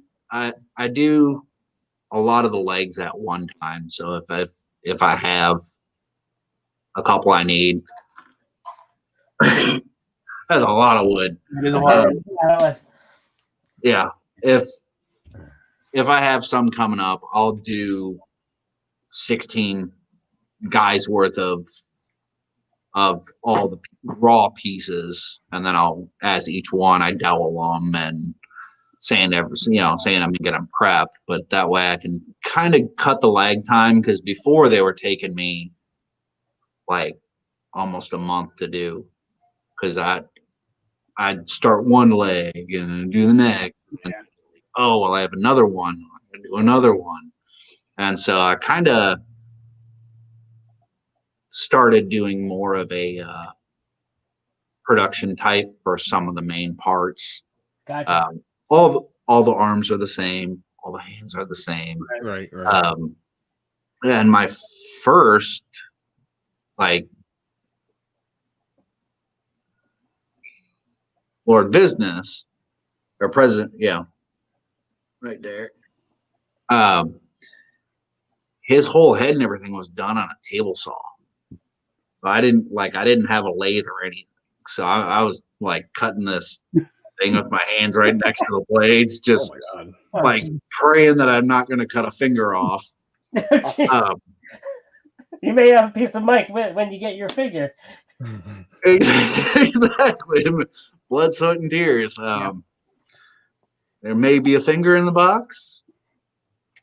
do a lot of the legs at one time. So if I have a couple I need, that's a lot of wood. Yeah. If I have some coming up, I'll do 16 guys worth of all the raw pieces, and then as each one I dowel them and saying I'm gonna get them prepped, but that way I can kind of cut the lag time, because before they were taking me like almost a month to do, because I'd start one leg and do the next. And, I have another one. I'm gonna do another one, and so I kind of started doing more of a production type for some of the main parts. Gotcha. All the arms are the same. All the hands are the same. Right. And my first, Lord Business, or President, right there. His whole head and everything was done on a table saw. So I didn't have a lathe or anything. So I was like cutting this thing with my hands right next to the blades, just praying that I'm not going to cut a finger off. You may have a piece of Mike when you get your figure. Exactly. Blood, sweat, and tears. There may be a finger in the box.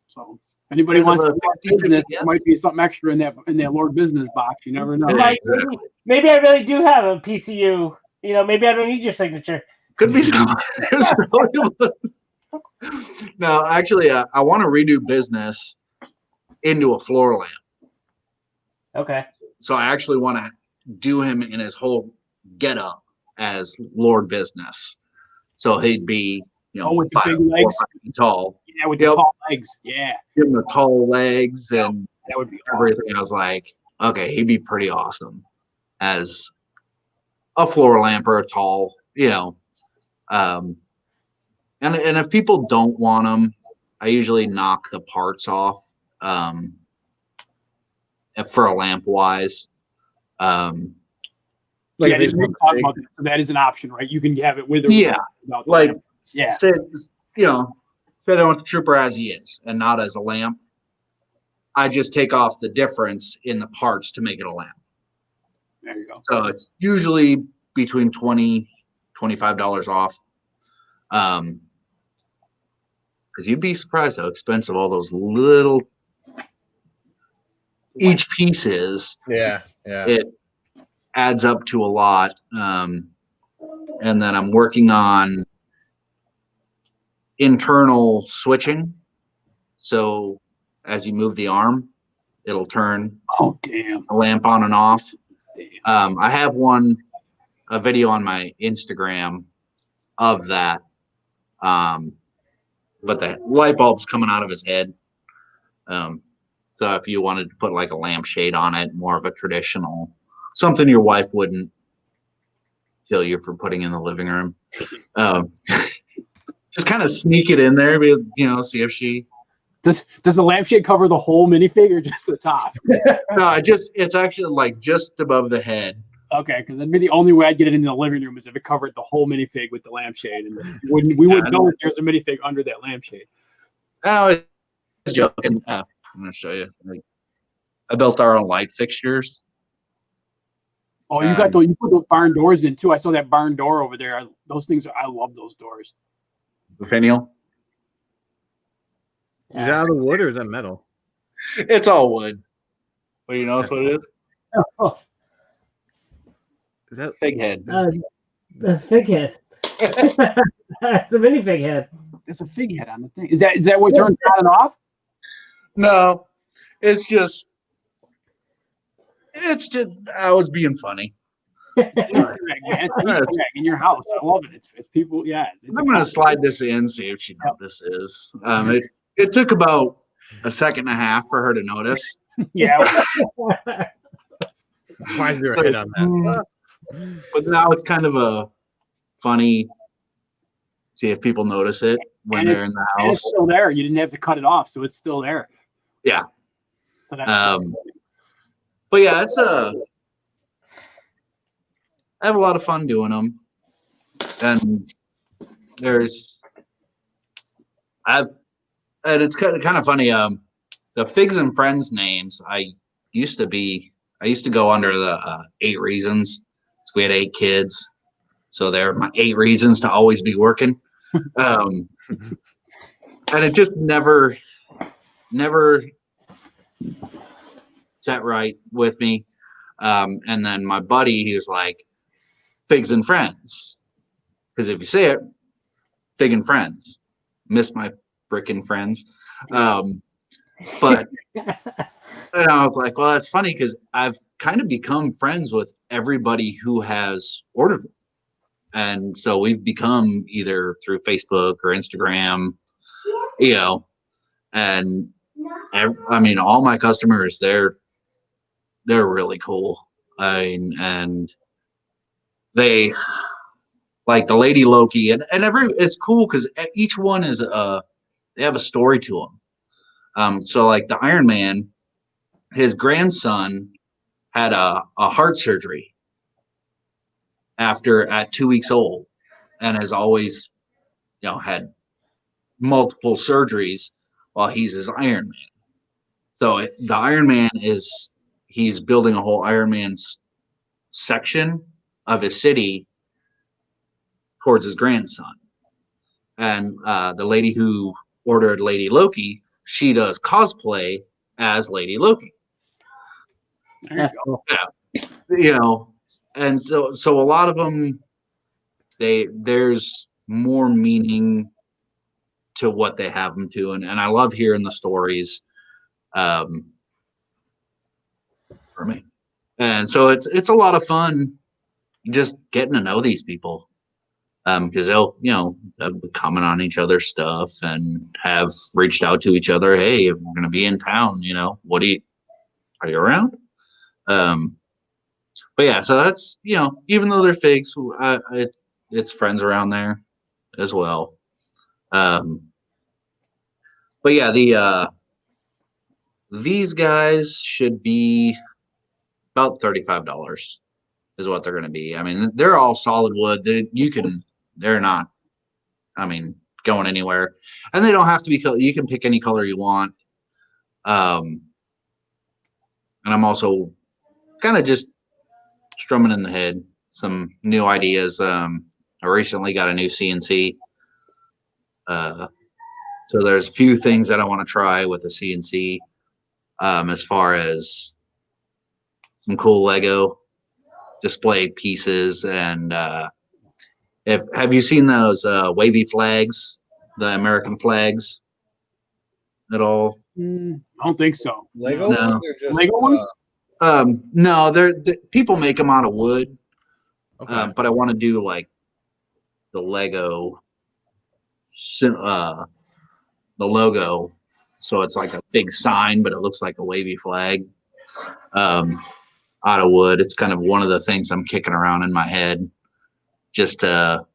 So if anybody wants to business, there might be something extra in that Lord Business box. You never know. Maybe I really do have a PCU. Maybe I don't need your signature. Could be something. No, actually, I want to redo Business into a floor lamp. Okay. So I actually want to do him in his whole getup as Lord Business. So he'd be, with the big legs, tall. Yeah, with the tall legs. Yeah. Give him the tall legs and that would be everything. Awesome. I was like, okay, he'd be pretty awesome as a floor lamp or a tall, and if people don't want them, I usually knock the parts off for a lamp wise. So that is an option, right? You can have it with or without lamp. Say I want the trooper as he is and not as a lamp. I just take off the difference in the parts to make it a lamp. There you go. So it's usually between $20, $25 off. Because you'd be surprised how expensive all those little each piece is. Yeah. It adds up to a lot. And then I'm working on internal switching. So as you move the arm, it'll turn a lamp on and off. I have a video on my Instagram of that. But the light bulb's coming out of his head. So if you wanted to put like a lampshade on it, more of a traditional, something your wife wouldn't kill you for putting in the living room. Just kind of sneak it in there, see if she Does the lampshade cover the whole minifig or just the top? No, it's actually like just above the head. Okay, because that'd be the only way I'd get it into the living room is if it covered the whole minifig with the lampshade, and we wouldn't know if there's a minifig under that lampshade. I was joking. I'm gonna show you. I built our own light fixtures. Oh, you put those barn doors in too. I saw that barn door over there. Those things I love those doors. Finial. Is that out of wood or is that metal? It's all wood. Well, you notice what it is? Oh. Is that Fig head? The fig head. It's a minifig head. There's a fig head on the thing. Is that what turns on and off? No, it's just I was being funny. It's in your house. I love it. It's people. Yeah. I'm gonna slide this in, see if she knows what this is. It took about a second and a half for her to notice. Yeah. Why is there a head on that? But now it's kind of a funny. See if people notice it when they're in the house. And it's still there. You didn't have to cut it off, so it's still there. Yeah. So that's but yeah, I have a lot of fun doing them, and it's kind of funny. The Figs and Friends names I used to go under the 8 reasons. So we had 8 kids, so they're my 8 reasons to always be working. And it just never sat right with me. And then my buddy, he was like, Figs and Friends. Because if you say it, Fig and Friends. Miss my frickin' friends. But and I was like, well, that's funny because I've kind of become friends with everybody who has ordered them. And so we've become either through Facebook or Instagram, and I mean, all my customers, they're really cool. And they like the Lady Loki and it's cool because each one is they have a story to them. So like the Iron Man, his grandson had a heart surgery at 2 weeks old, and has always, had multiple surgeries while he's his Iron Man. So the Iron Man he's building a whole Iron Man section of his city towards his grandson. And the lady who ordered Lady Loki, she does cosplay as Lady Loki. there you go. Yeah. And so a lot of them, there's more meaning to what they have them to, and I love hearing the stories for me. And so it's a lot of fun just getting to know these people, because they'll comment on each other's stuff and have reached out to each other. Hey, we're going to be in town. Are you around? But yeah, so that's, even though they're figs, it's friends around there as well. But yeah, these guys should be about $35 is what they're going to be. I mean, they're all solid wood. They're not, going anywhere, and they don't have to be. You can pick any color you want. And I'm also kind of just strumming in the head some new ideas. I recently got a new CNC. So there's a few things that I want to try with the CNC, as far as some cool Lego display pieces. And have you seen those wavy flags, the American flags at all? I don't think so. Lego? No. Lego ones? No, they're people make them out of wood. Okay. But I want to do like the Lego, the logo, so it's like a big sign, but it looks like a wavy flag, out of wood. It's kind of one of the things I'm kicking around in my head, just to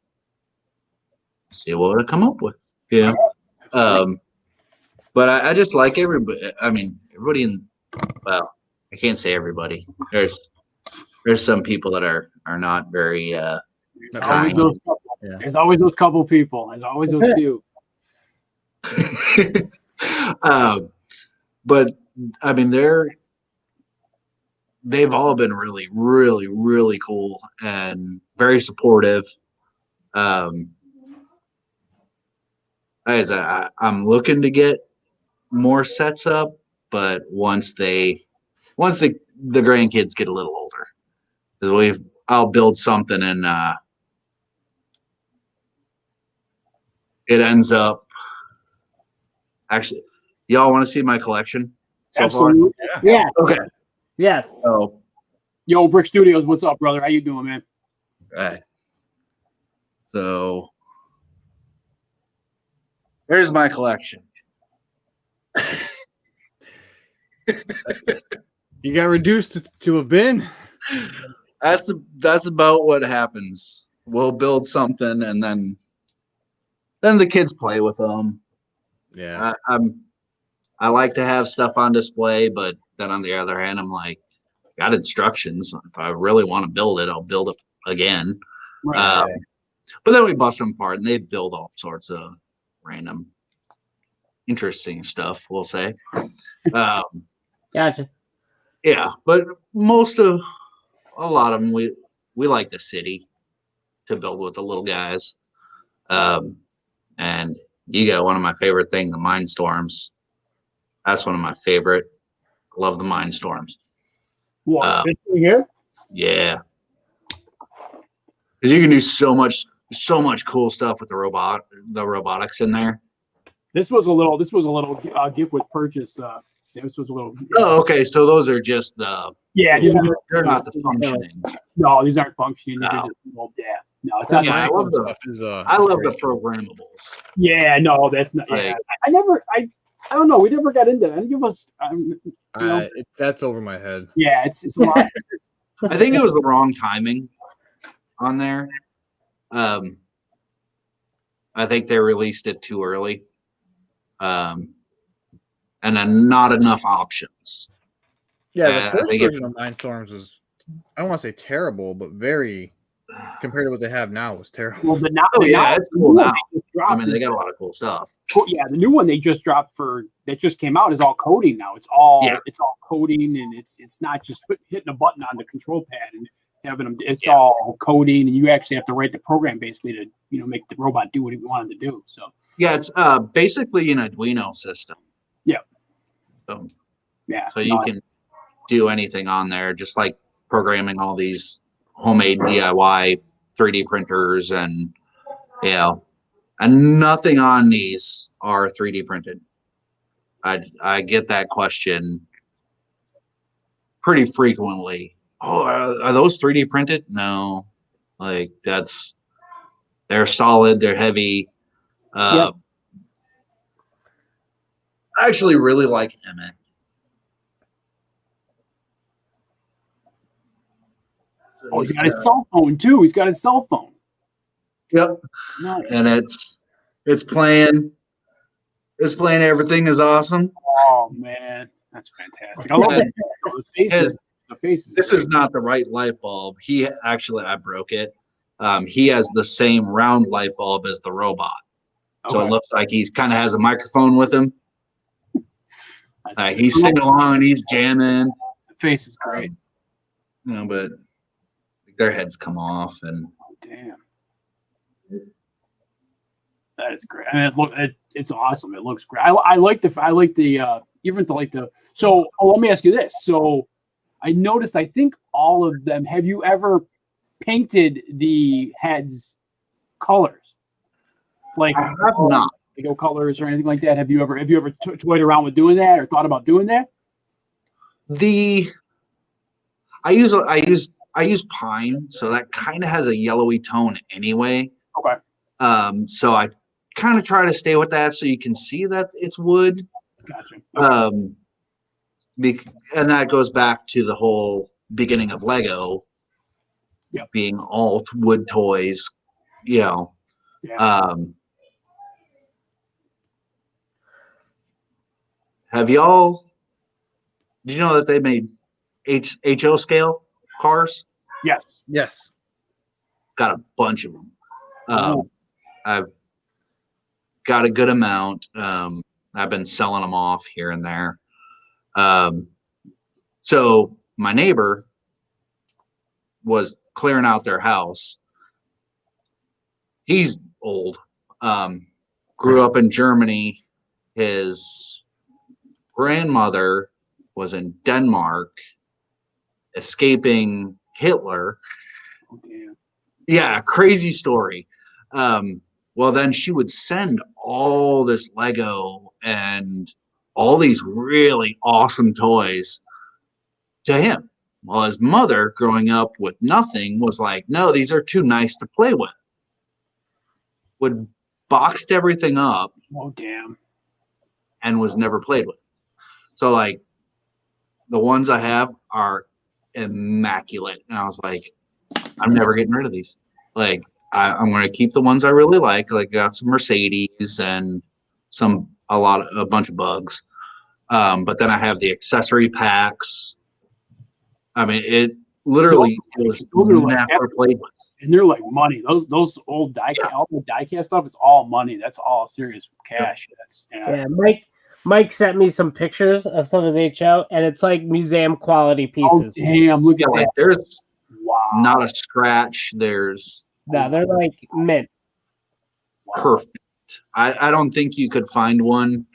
see what I come up with. Yeah. But I just like everybody. I mean, everybody in. Well, I can't say everybody. There's some people that are not very kind. There's always those couple people. There's always those few. But I mean, they've all been really, really, really cool and very supportive. I'm looking to get more sets up, but once the grandkids get a little older, because I'll build something and it ends up actually. Y'all want to see my collection so Absolutely. far? Yeah. Okay. Yes. So, Yo, Brick Studios, what's up, brother? How you doing, man? right. So here's my collection. You got reduced to a bin. That's about what happens. We'll build something and then the kids play with them. Yeah. I like to have stuff on display, but then on the other hand, I'm like, got instructions. If I really want to build it, I'll build it again. Right. But then we bust them apart and they build all sorts of random, interesting stuff, we'll say. Gotcha. Yeah, but a lot of them, we like the city to build with the little guys. And you got one of my favorite things, the Mindstorms. That's one of my favorite. I love the Mindstorms. What, this thing here? Yeah. Because you can do so much cool stuff with the robotics in there. This was a little gift with purchase. This was a little. Oh, okay. So those are just the. Yeah, they're not the functioning. No, these aren't functioning. No. No, it's not. Yeah, I love the programmables. Yeah, no, that's not. Yeah, I don't know. We never got into that. Any of us. That's over my head. Yeah, it's a lot. I think it was the wrong timing on there. I think they released it too early. And then not enough options. Yeah, the first version of Mindstorms was, I don't want to say terrible, but very, compared to what they have now, was terrible. Well, but now, it's cool now. I mean, they got a lot of cool stuff. Yeah, the new one they just dropped that just came out is all coding now. It's all coding, and it's not just hitting a button on the control pad and having them. It's all coding, and you actually have to write the program basically to make the robot do what you want it to do. So yeah, it's basically an Arduino system. Yeah. So you can do anything on there, just like programming all these homemade DIY 3D printers and nothing on these are 3D printed. I get that question pretty frequently. Oh, are those 3D printed? No, like they're solid, they're heavy. I actually really like Emmett. Oh, he's got his cell phone too. He's got his cell phone. Yep. Nice. And it's playing. It's playing. Everything is awesome. Oh man, that's fantastic. I love that. The faces. This is not the right light bulb. I broke it. He has the same round light bulb as the robot. So it looks like he's kind of has a microphone with him. He's singing along and he's jamming. The face is great. But their heads come off and. Damn. That is great. I mean, it's awesome. It looks great. I like the So let me ask you this. So I noticed. I think all of them. Have you ever painted the heads colors? Like I have not. Lego colors or anything like that. Have you ever toyed around with doing that or thought about doing that? I use pine, so that kind of has a yellowy tone anyway. Okay. So I kind of try to stay with that so you can see that it's wood. Gotcha. Okay. And that goes back to the whole beginning of Lego being all wood toys, Have y'all? Did you know that they made HO scale cars? Yes. Yes. Got a bunch of them. I've got a good amount. I've been selling them off here and there. So my neighbor was clearing out their house. He's old. Grew up in Germany. His grandmother was in Denmark, escaping Hitler. Oh, damn. Yeah, crazy story. Well, then she would send all this Lego and all these really awesome toys to him. Well, his mother, growing up with nothing, was like, no, these are too nice to play with. Would boxed everything up. Oh, damn. And was never played with. So, like, the ones I have are immaculate. And I was like, I'm never getting rid of these. Like, I'm going to keep the ones I really like. Like, got some Mercedes and a bunch of bugs. But then I have the accessory packs. I mean, it literally was never played with. And they're like money. Those old all the diecast stuff is all money. That's all serious cash. Yeah, Mike sent me some pictures of some of his HO, and it's like museum quality pieces. Oh, damn, look at that. Like, there's not a scratch. No, they're like mint. Perfect. I don't think you could find one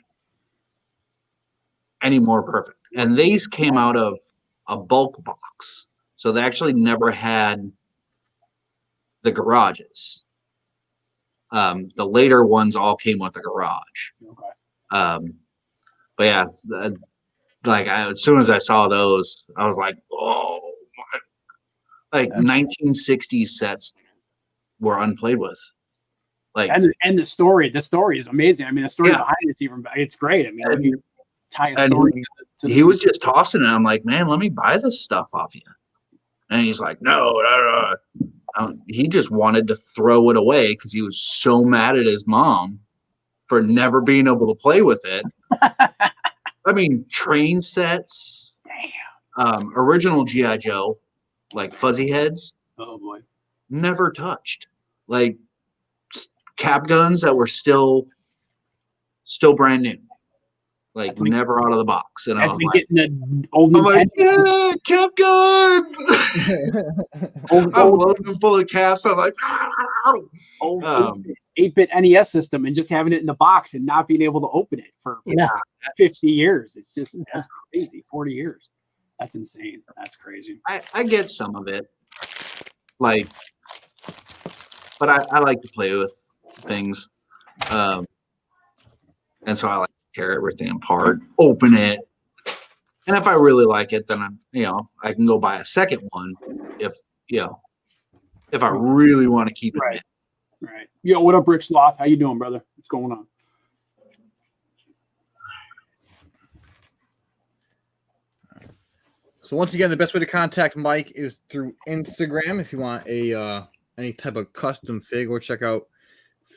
any more perfect. And these came out of a bulk box. So they actually never had the garages. The later ones all came with a garage. Okay. But yeah, as soon as I saw those, I was like, oh, like 1960s sets were unplayed with. Like, and the story is amazing. I mean, the story behind it's great. I mean, you tie a story. He was just tossing it. I'm like, man, let me buy this stuff off you. And he's like, no. He just wanted to throw it away because he was so mad at his mom for never being able to play with it. I mean, train sets, original G.I. Joe, like fuzzy heads. Oh boy, never touched. Like cap guns that were still brand new, like never out of the box. And I was like, getting the old Nintendo. Yeah, cap guns. I love them full of caps. I'm like, old 8-bit NES system and just having it in the box and not being able to open it for 50 years. It's just, that's crazy. 40 years. That's insane. That's crazy. I get some of it. Like, but I like to play with things. And so I like to tear everything apart, open it. And if I really like it, then I can go buy a second one if I really want to keep it in. Right. Yo, what up, Rick Sloth? How you doing, brother? What's going on? So once again, the best way to contact Mike is through Instagram. If you want any type of custom fig, or check out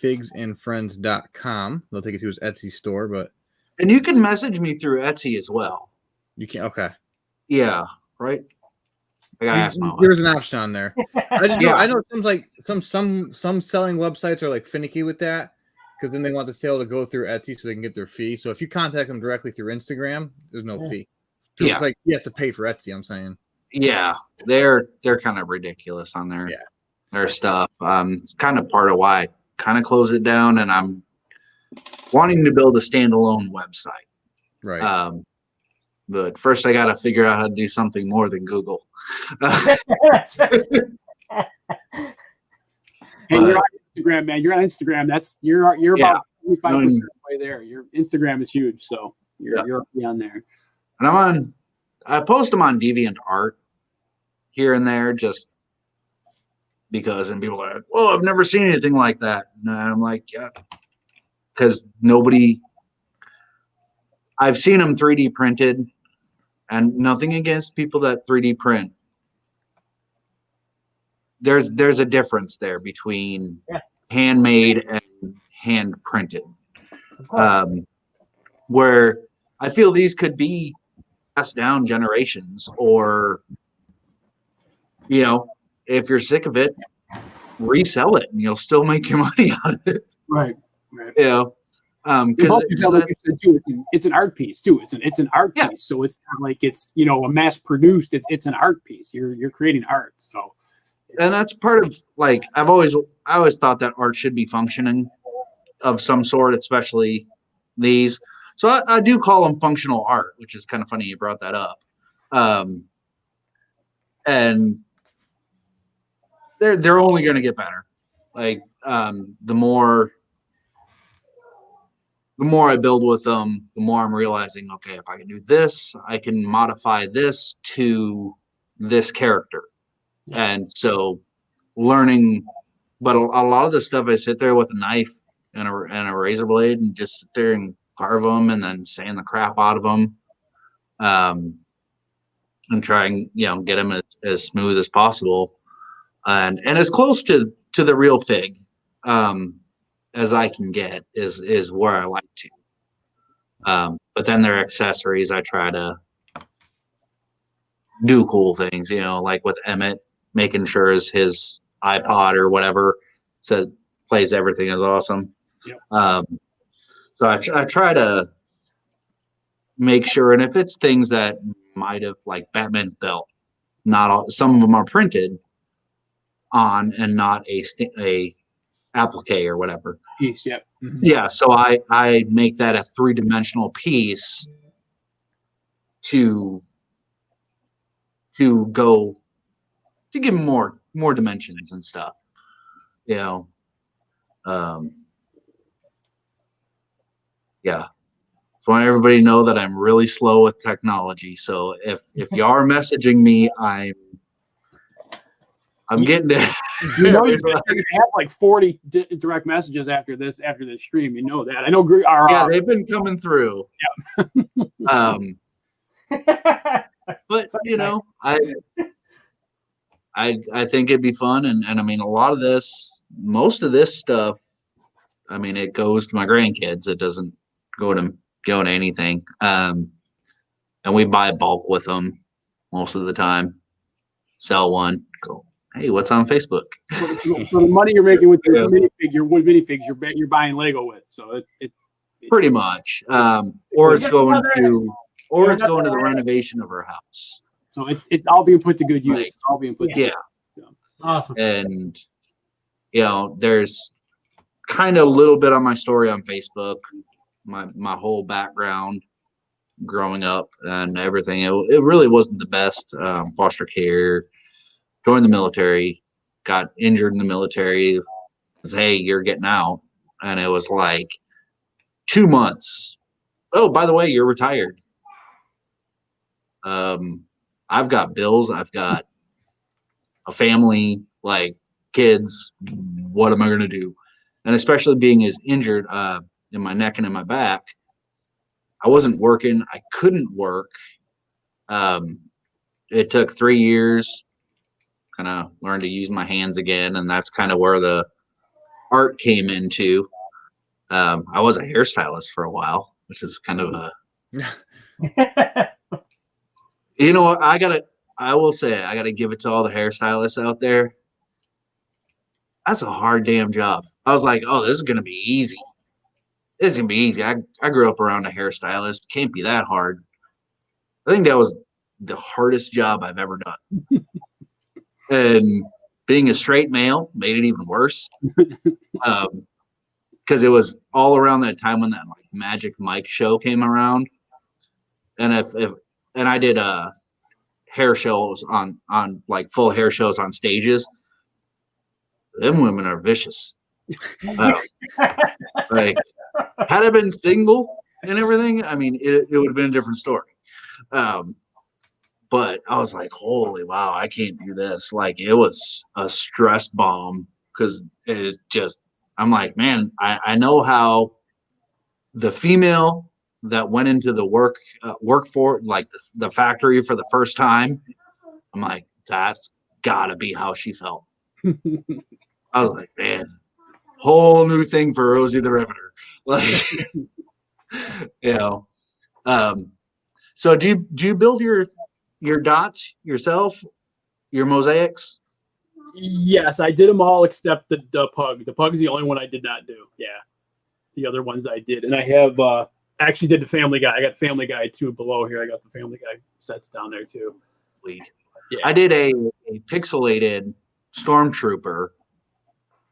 figsandfriends.com. They'll take you to his Etsy store, and you can message me through Etsy as well. You can, okay. Yeah, right. I gotta ask my wife. There's an option on there. I know it seems like some selling websites are like finicky with that because then they want the sale to go through Etsy so they can get their fee. So if you contact them directly through Instagram, there's no fee. So it's like you have to pay for Etsy. I'm saying. Yeah, they're kind of ridiculous on their stuff. It's kind of part of why I kind of close it down, and I'm wanting to build a standalone website. Right. But first, I got to figure out how to do something more than Google. That's right. And you're on Instagram, man. You're on Instagram. You're about 25% of the way there. Your Instagram is huge, so you're already on there. And I post them on DeviantArt here and there just because, and people are like, "Oh, I've never seen anything like that." And I'm like, yeah, because I've seen them 3D printed, and nothing against people that 3D print. There's a difference there between handmade and hand printed. Where I feel these could be passed down generations, or, you know, if you're sick of it, resell it and you'll still make your money out of it. Right. You know, because it's an art piece too. It's an art piece, so it's not like it's, you know, a mass produced. It's an art piece. You're creating art. So, and that's part of, like, I always thought that art should be functioning of some sort, especially these. So I do call them functional art, which is kind of funny you brought that up. And they're only going to get better. Like, the more I build with them, the more I'm realizing, okay, if I can do this, I can modify this to this character. And so learning, but a lot of the stuff, I sit there with a knife and a razor blade and just sit there and carve them and then sand the crap out of them, and try and, you know, get them as smooth as possible, and as close to the real fig as I can get is where I like to. But then their accessories, I try to do cool things, you know, like with Emmett, making sure his iPod or whatever plays everything is awesome. Yep. So I try to make sure, and if it's things that might have, like Batman's belt, not all, some of them are printed on and not a applique or whatever piece. Yep. Mm-hmm. Yeah, so I make that a 3-dimensional piece to go to give more dimensions and stuff, you know. Yeah. So I want everybody to know that I'm really slow with technology. So if you are messaging me, I'm getting there. You know, you're going to have like 40 direct messages after this stream. You know that. I know. Yeah, they've been coming through. Yeah. But you know, I think it'd be fun, and I mean, most of this stuff, I mean, it goes to my grandkids. It doesn't go to anything. And we buy bulk with them most of the time. Sell one, go, hey, what's on Facebook? So the money you're making with your minifigs, you're buying Lego with. So it pretty much, or it's going to the renovation of our house. So it's all being put to good use. It's all being put. Yeah. So, awesome. And you know, there's kind of a little bit on my story on Facebook, my whole background growing up and everything. It really wasn't the best. Foster care, joined the military, got injured in the military. Was, hey, you're getting out, and it was like 2 months. Oh, by the way, you're retired. I've got bills. I've got a family, like kids. What am I going to do? And especially being as injured in my neck and in my back, I wasn't working. I couldn't work. It took 3 years, kind of learn to use my hands again, and that's kind of where the art came into. I was a hairstylist for a while, which is kind of a you know, I will say, I gotta give it to all the hairstylists out there. That's a hard damn job. I was like, oh, this is gonna be easy. It's gonna be easy. I grew up around a hairstylist. Can't be that hard. I think that was the hardest job I've ever done. And being a straight male made it even worse. Because it was all around that time when that like Magic Mike show came around. And and I did hair shows on like full hair shows on stages. Them women are vicious. Like, had I been single and everything, I mean, it would have been a different story. But I was like, holy wow, I can't do this. Like, it was a stress bomb, because it just, I'm like, man, I know how the female that went into the work for like the factory for the first time, I'm like, that's gotta be how she felt. I was like, man, whole new thing for Rosie the Riveter. Like, you know, So do you build your dots yourself, your mosaics? Yes, I did them all except the pug. The pug's the only one I did not do. Yeah, the other ones I did, and I have actually did the Family Guy. I got Family Guy too below here. I got the Family Guy sets down there too. Sweet. Yeah. I did a pixelated stormtrooper,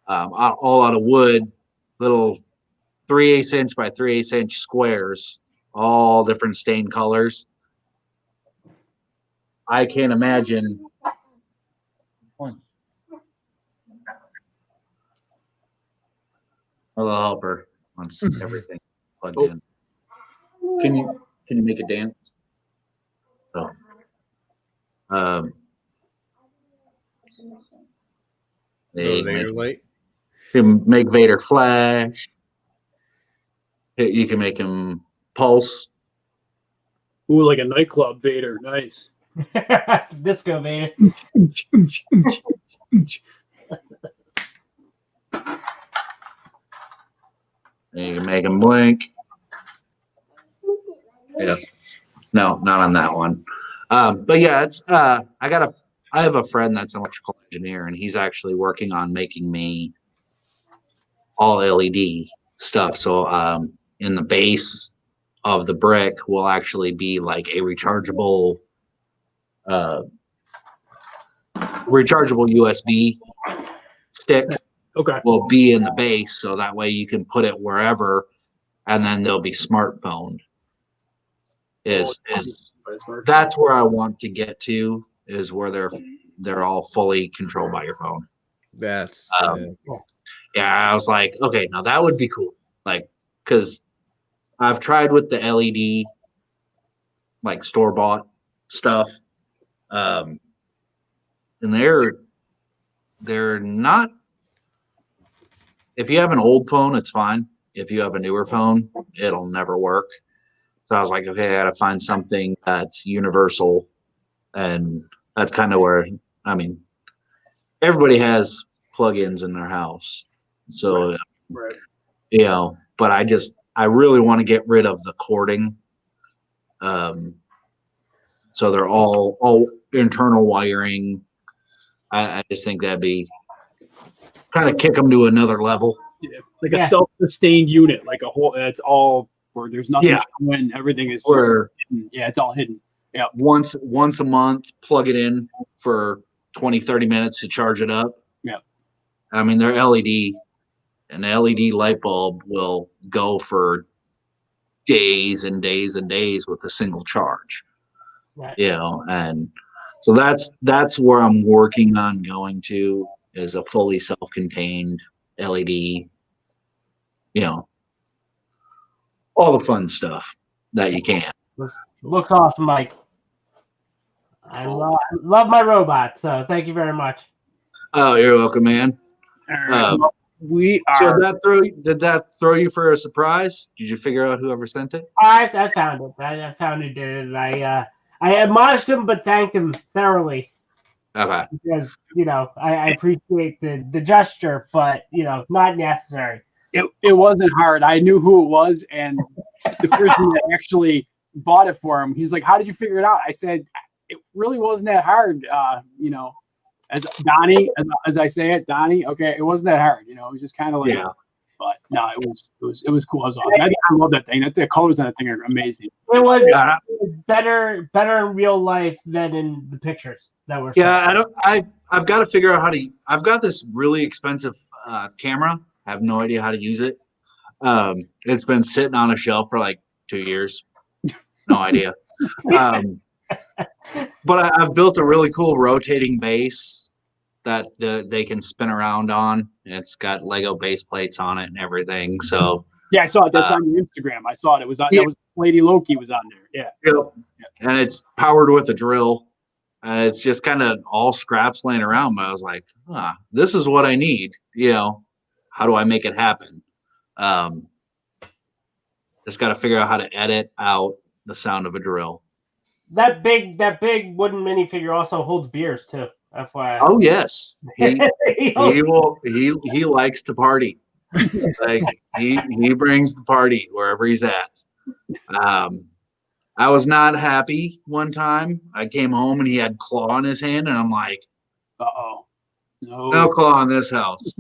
all out of wood, little 3/8 inch by 3/8 inch squares, all different stained colors. I can't imagine. I'll help her once everything plugged in. Can you make a dance? Oh. Vader light. You can make Vader flash. You can make him pulse. Ooh, like a nightclub Vader. Nice. Disco Vader. And you can make him blink. Yeah. No, not on that one. But yeah, it's I have a friend that's an electrical engineer, and he's actually working on making me all LED stuff. So in the base of the brick will actually be like a rechargeable USB stick. Okay. Will be in the base, so that way you can put it wherever, and then they'll be smartphoned. That's where I want to get to, is where they're all fully controlled by your phone. That's yeah. I was like, okay, now that would be cool, like, because I've tried with the LED, like store bought stuff, and they're not. If you have an old phone, it's fine. If you have a newer phone, it'll never work. So I was like, okay, I got to find something that's universal. And that's kind of where, I mean, everybody has plugins in their house. So, right. You know, but I really want to get rid of the cording. So they're all internal wiring. I just think that'd be kind of kick them to another level. Yeah, like a self-sustained unit, like a whole. It's all where there's nothing when everything is hidden. Yeah, it's all hidden. Yeah. Once a month, plug it in for 20, 30 minutes to charge it up. Yeah. I mean, they're LED. An LED light bulb will go for days and days and days with a single charge. Right. You know, and so that's where I'm working on going to, is a fully self-contained LED, you know, all the fun stuff that you can. Looks awesome, Mike. I love my robot, so thank you very much. Oh, you're welcome, man. We are. So did that throw you for a surprise? Did you figure out whoever sent it? I found it. I found it. I admonished him, but thanked him thoroughly. Okay. Because, you know, I appreciate the gesture, but, you know, not necessary. It wasn't hard. I knew who it was, and the person that actually bought it for him, he's like, "How did you figure it out?" I said, "It really wasn't that hard." You know, as Donnie, as I say it, Donnie. Okay, it wasn't that hard. You know, it was just kind of like. Yeah. But no, it was cool. It was awesome. I love that thing. The colors on that thing are amazing. It was better in real life than in the pictures that were. Yeah, I've got to figure out how to. I've got this really expensive camera. I have no idea how to use it. It's been sitting on a shelf for like 2 years. No idea. But I've built a really cool rotating base that they can spin around on. It's got Lego base plates on it and everything. So yeah, I saw it. That's on your Instagram. I saw it. It was on. That was Lady Loki was on there. Yeah. Yep. And it's powered with a drill. And it's just kind of all scraps laying around. But I was like, this is what I need. You know, how do I make it happen? Just got to figure out how to edit out the sound of a drill. That big wooden minifigure also holds beers too. FYI. Oh yes, he likes to party. Like he brings the party wherever he's at. I was not happy one time. I came home and he had claw in his hand, and I'm like, "Uh-oh. No claw in this house."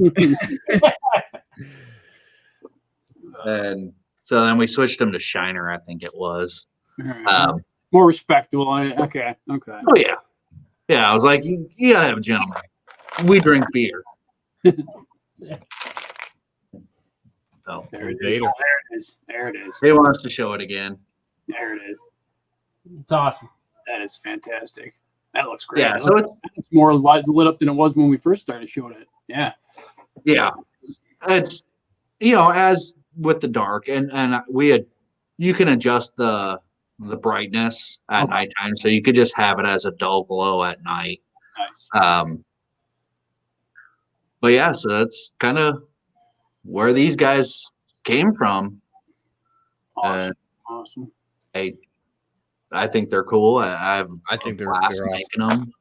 And so then we switched him to Shiner, I think it was. More respectable. Okay. Oh, yeah. Yeah, I was like, you gotta have a gentleman. We drink beer. So, There it is. He wants to show it again. There it is. It's awesome. That is fantastic. That looks great. Yeah, so it's more lit up than it was when we first started showing it. Yeah. Yeah. It's, as with the dark, and you can adjust the brightness at nighttime, so you could just have it as a dull glow at night. Nice. But yeah, so that's kind of where these guys came from. Awesome. I think they're cool. I think they're awesome. Making them.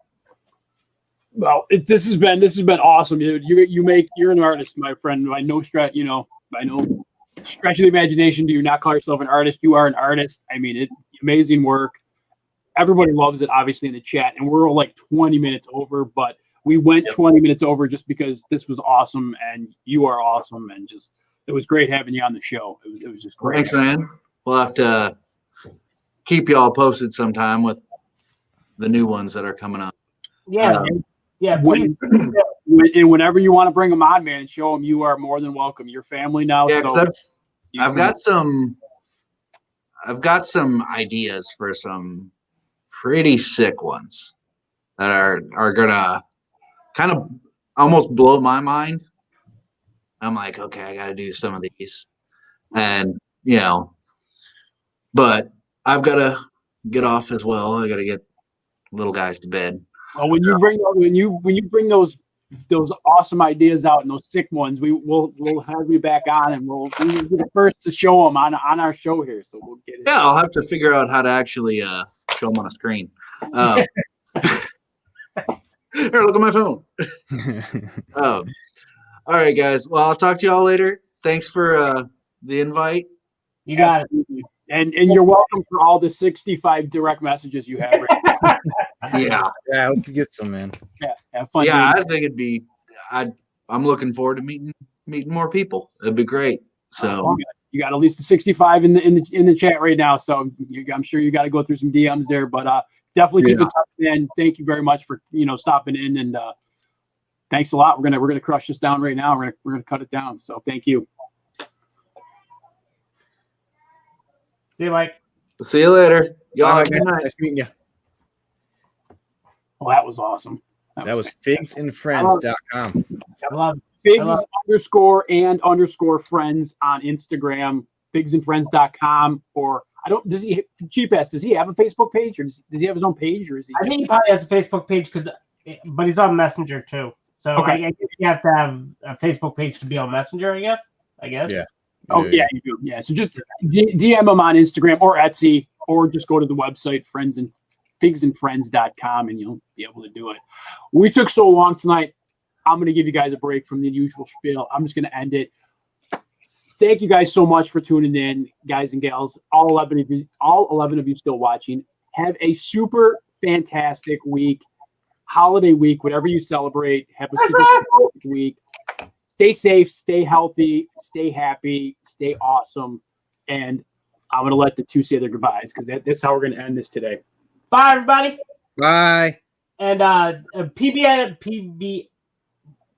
Well, this has been awesome, dude. You're an artist, my friend. By no stretch, by no stretch of the imagination do you not call yourself an artist. You are an artist. I mean, amazing work. Everybody loves it, obviously, in the chat, and we're like 20 minutes over, but we went 20 minutes over just because this was awesome, and you are awesome, and just it was great having you on the show. It was just great. Thanks, man. We'll have to keep you all posted sometime with the new ones that are coming up. Yeah. And whenever you want to bring them on, man, and show them, you are more than welcome. Your family now. Yeah, so I've got some ideas for some pretty sick ones that are gonna kind of almost blow my mind. I'm like, okay, I got to do some of these, and but I've got to get off as well. I got to get little guys to bed. Well, when you bring those awesome ideas out and those sick ones, we'll have you back on, and we'll be the first to show them on our show here. So we'll get it. Yeah, I'll have to figure out how to actually show them on a screen. Here, look at my phone. All right, guys. Well, I'll talk to y'all later. Thanks for the invite. You got it. And you're welcome for all the 65 direct messages you have. Right yeah. I hope you get some, man. Yeah, have fun. Yeah, I think it'd be. I'm looking forward to meeting more people. It'd be great. So you got at least the 65 in the chat right now. So I'm sure you got to go through some DMs there, but definitely keep in touch, man. Thank you very much for stopping in, and thanks a lot. We're gonna crush this down right now. We're gonna cut it down. So thank you. See you, Mike. See you later. Y'all. Good night. Nice meeting you. Well, that was awesome. That was FigsandFriends.com. I love Figs_and_friends on Instagram, FigsandFriends.com, or does he have a Facebook page, or does he have his own page, or is he? I think he probably has a Facebook page but he's on Messenger too. So I guess you have to have a Facebook page to be on Messenger, I guess. Yeah. Oh, yeah, you do. Yeah, so just DM him on Instagram or Etsy, or just go to the website, figsandfriends.com, and you'll be able to do it. We took so long tonight. I'm going to give you guys a break from the usual spiel. I'm just going to end it. Thank you guys so much for tuning in, guys and gals. All 11 of you still watching. Have a super fantastic week, holiday week, whatever you celebrate. Have a super fantastic week. Stay safe, stay healthy, stay happy, stay awesome. And I'm going to let the two say their goodbyes, because that's how we're going to end this today. Bye, everybody. Bye. And PB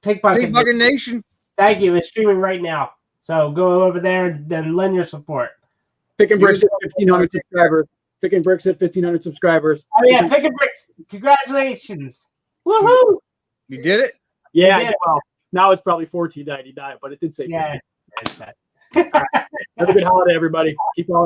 Pickbucket Nation. Thank you. It's streaming right now. So go over there and lend your support. Fick and Bricks at 1,500 subscribers. Fick and Bricks at 1,500 subscribers. Oh, yeah. Fick and Bricks. Congratulations. Woohoo. You did it? Yeah. Well, now it's probably $14.99, but it did say. Yeah. Have a good holiday, everybody. Keep on.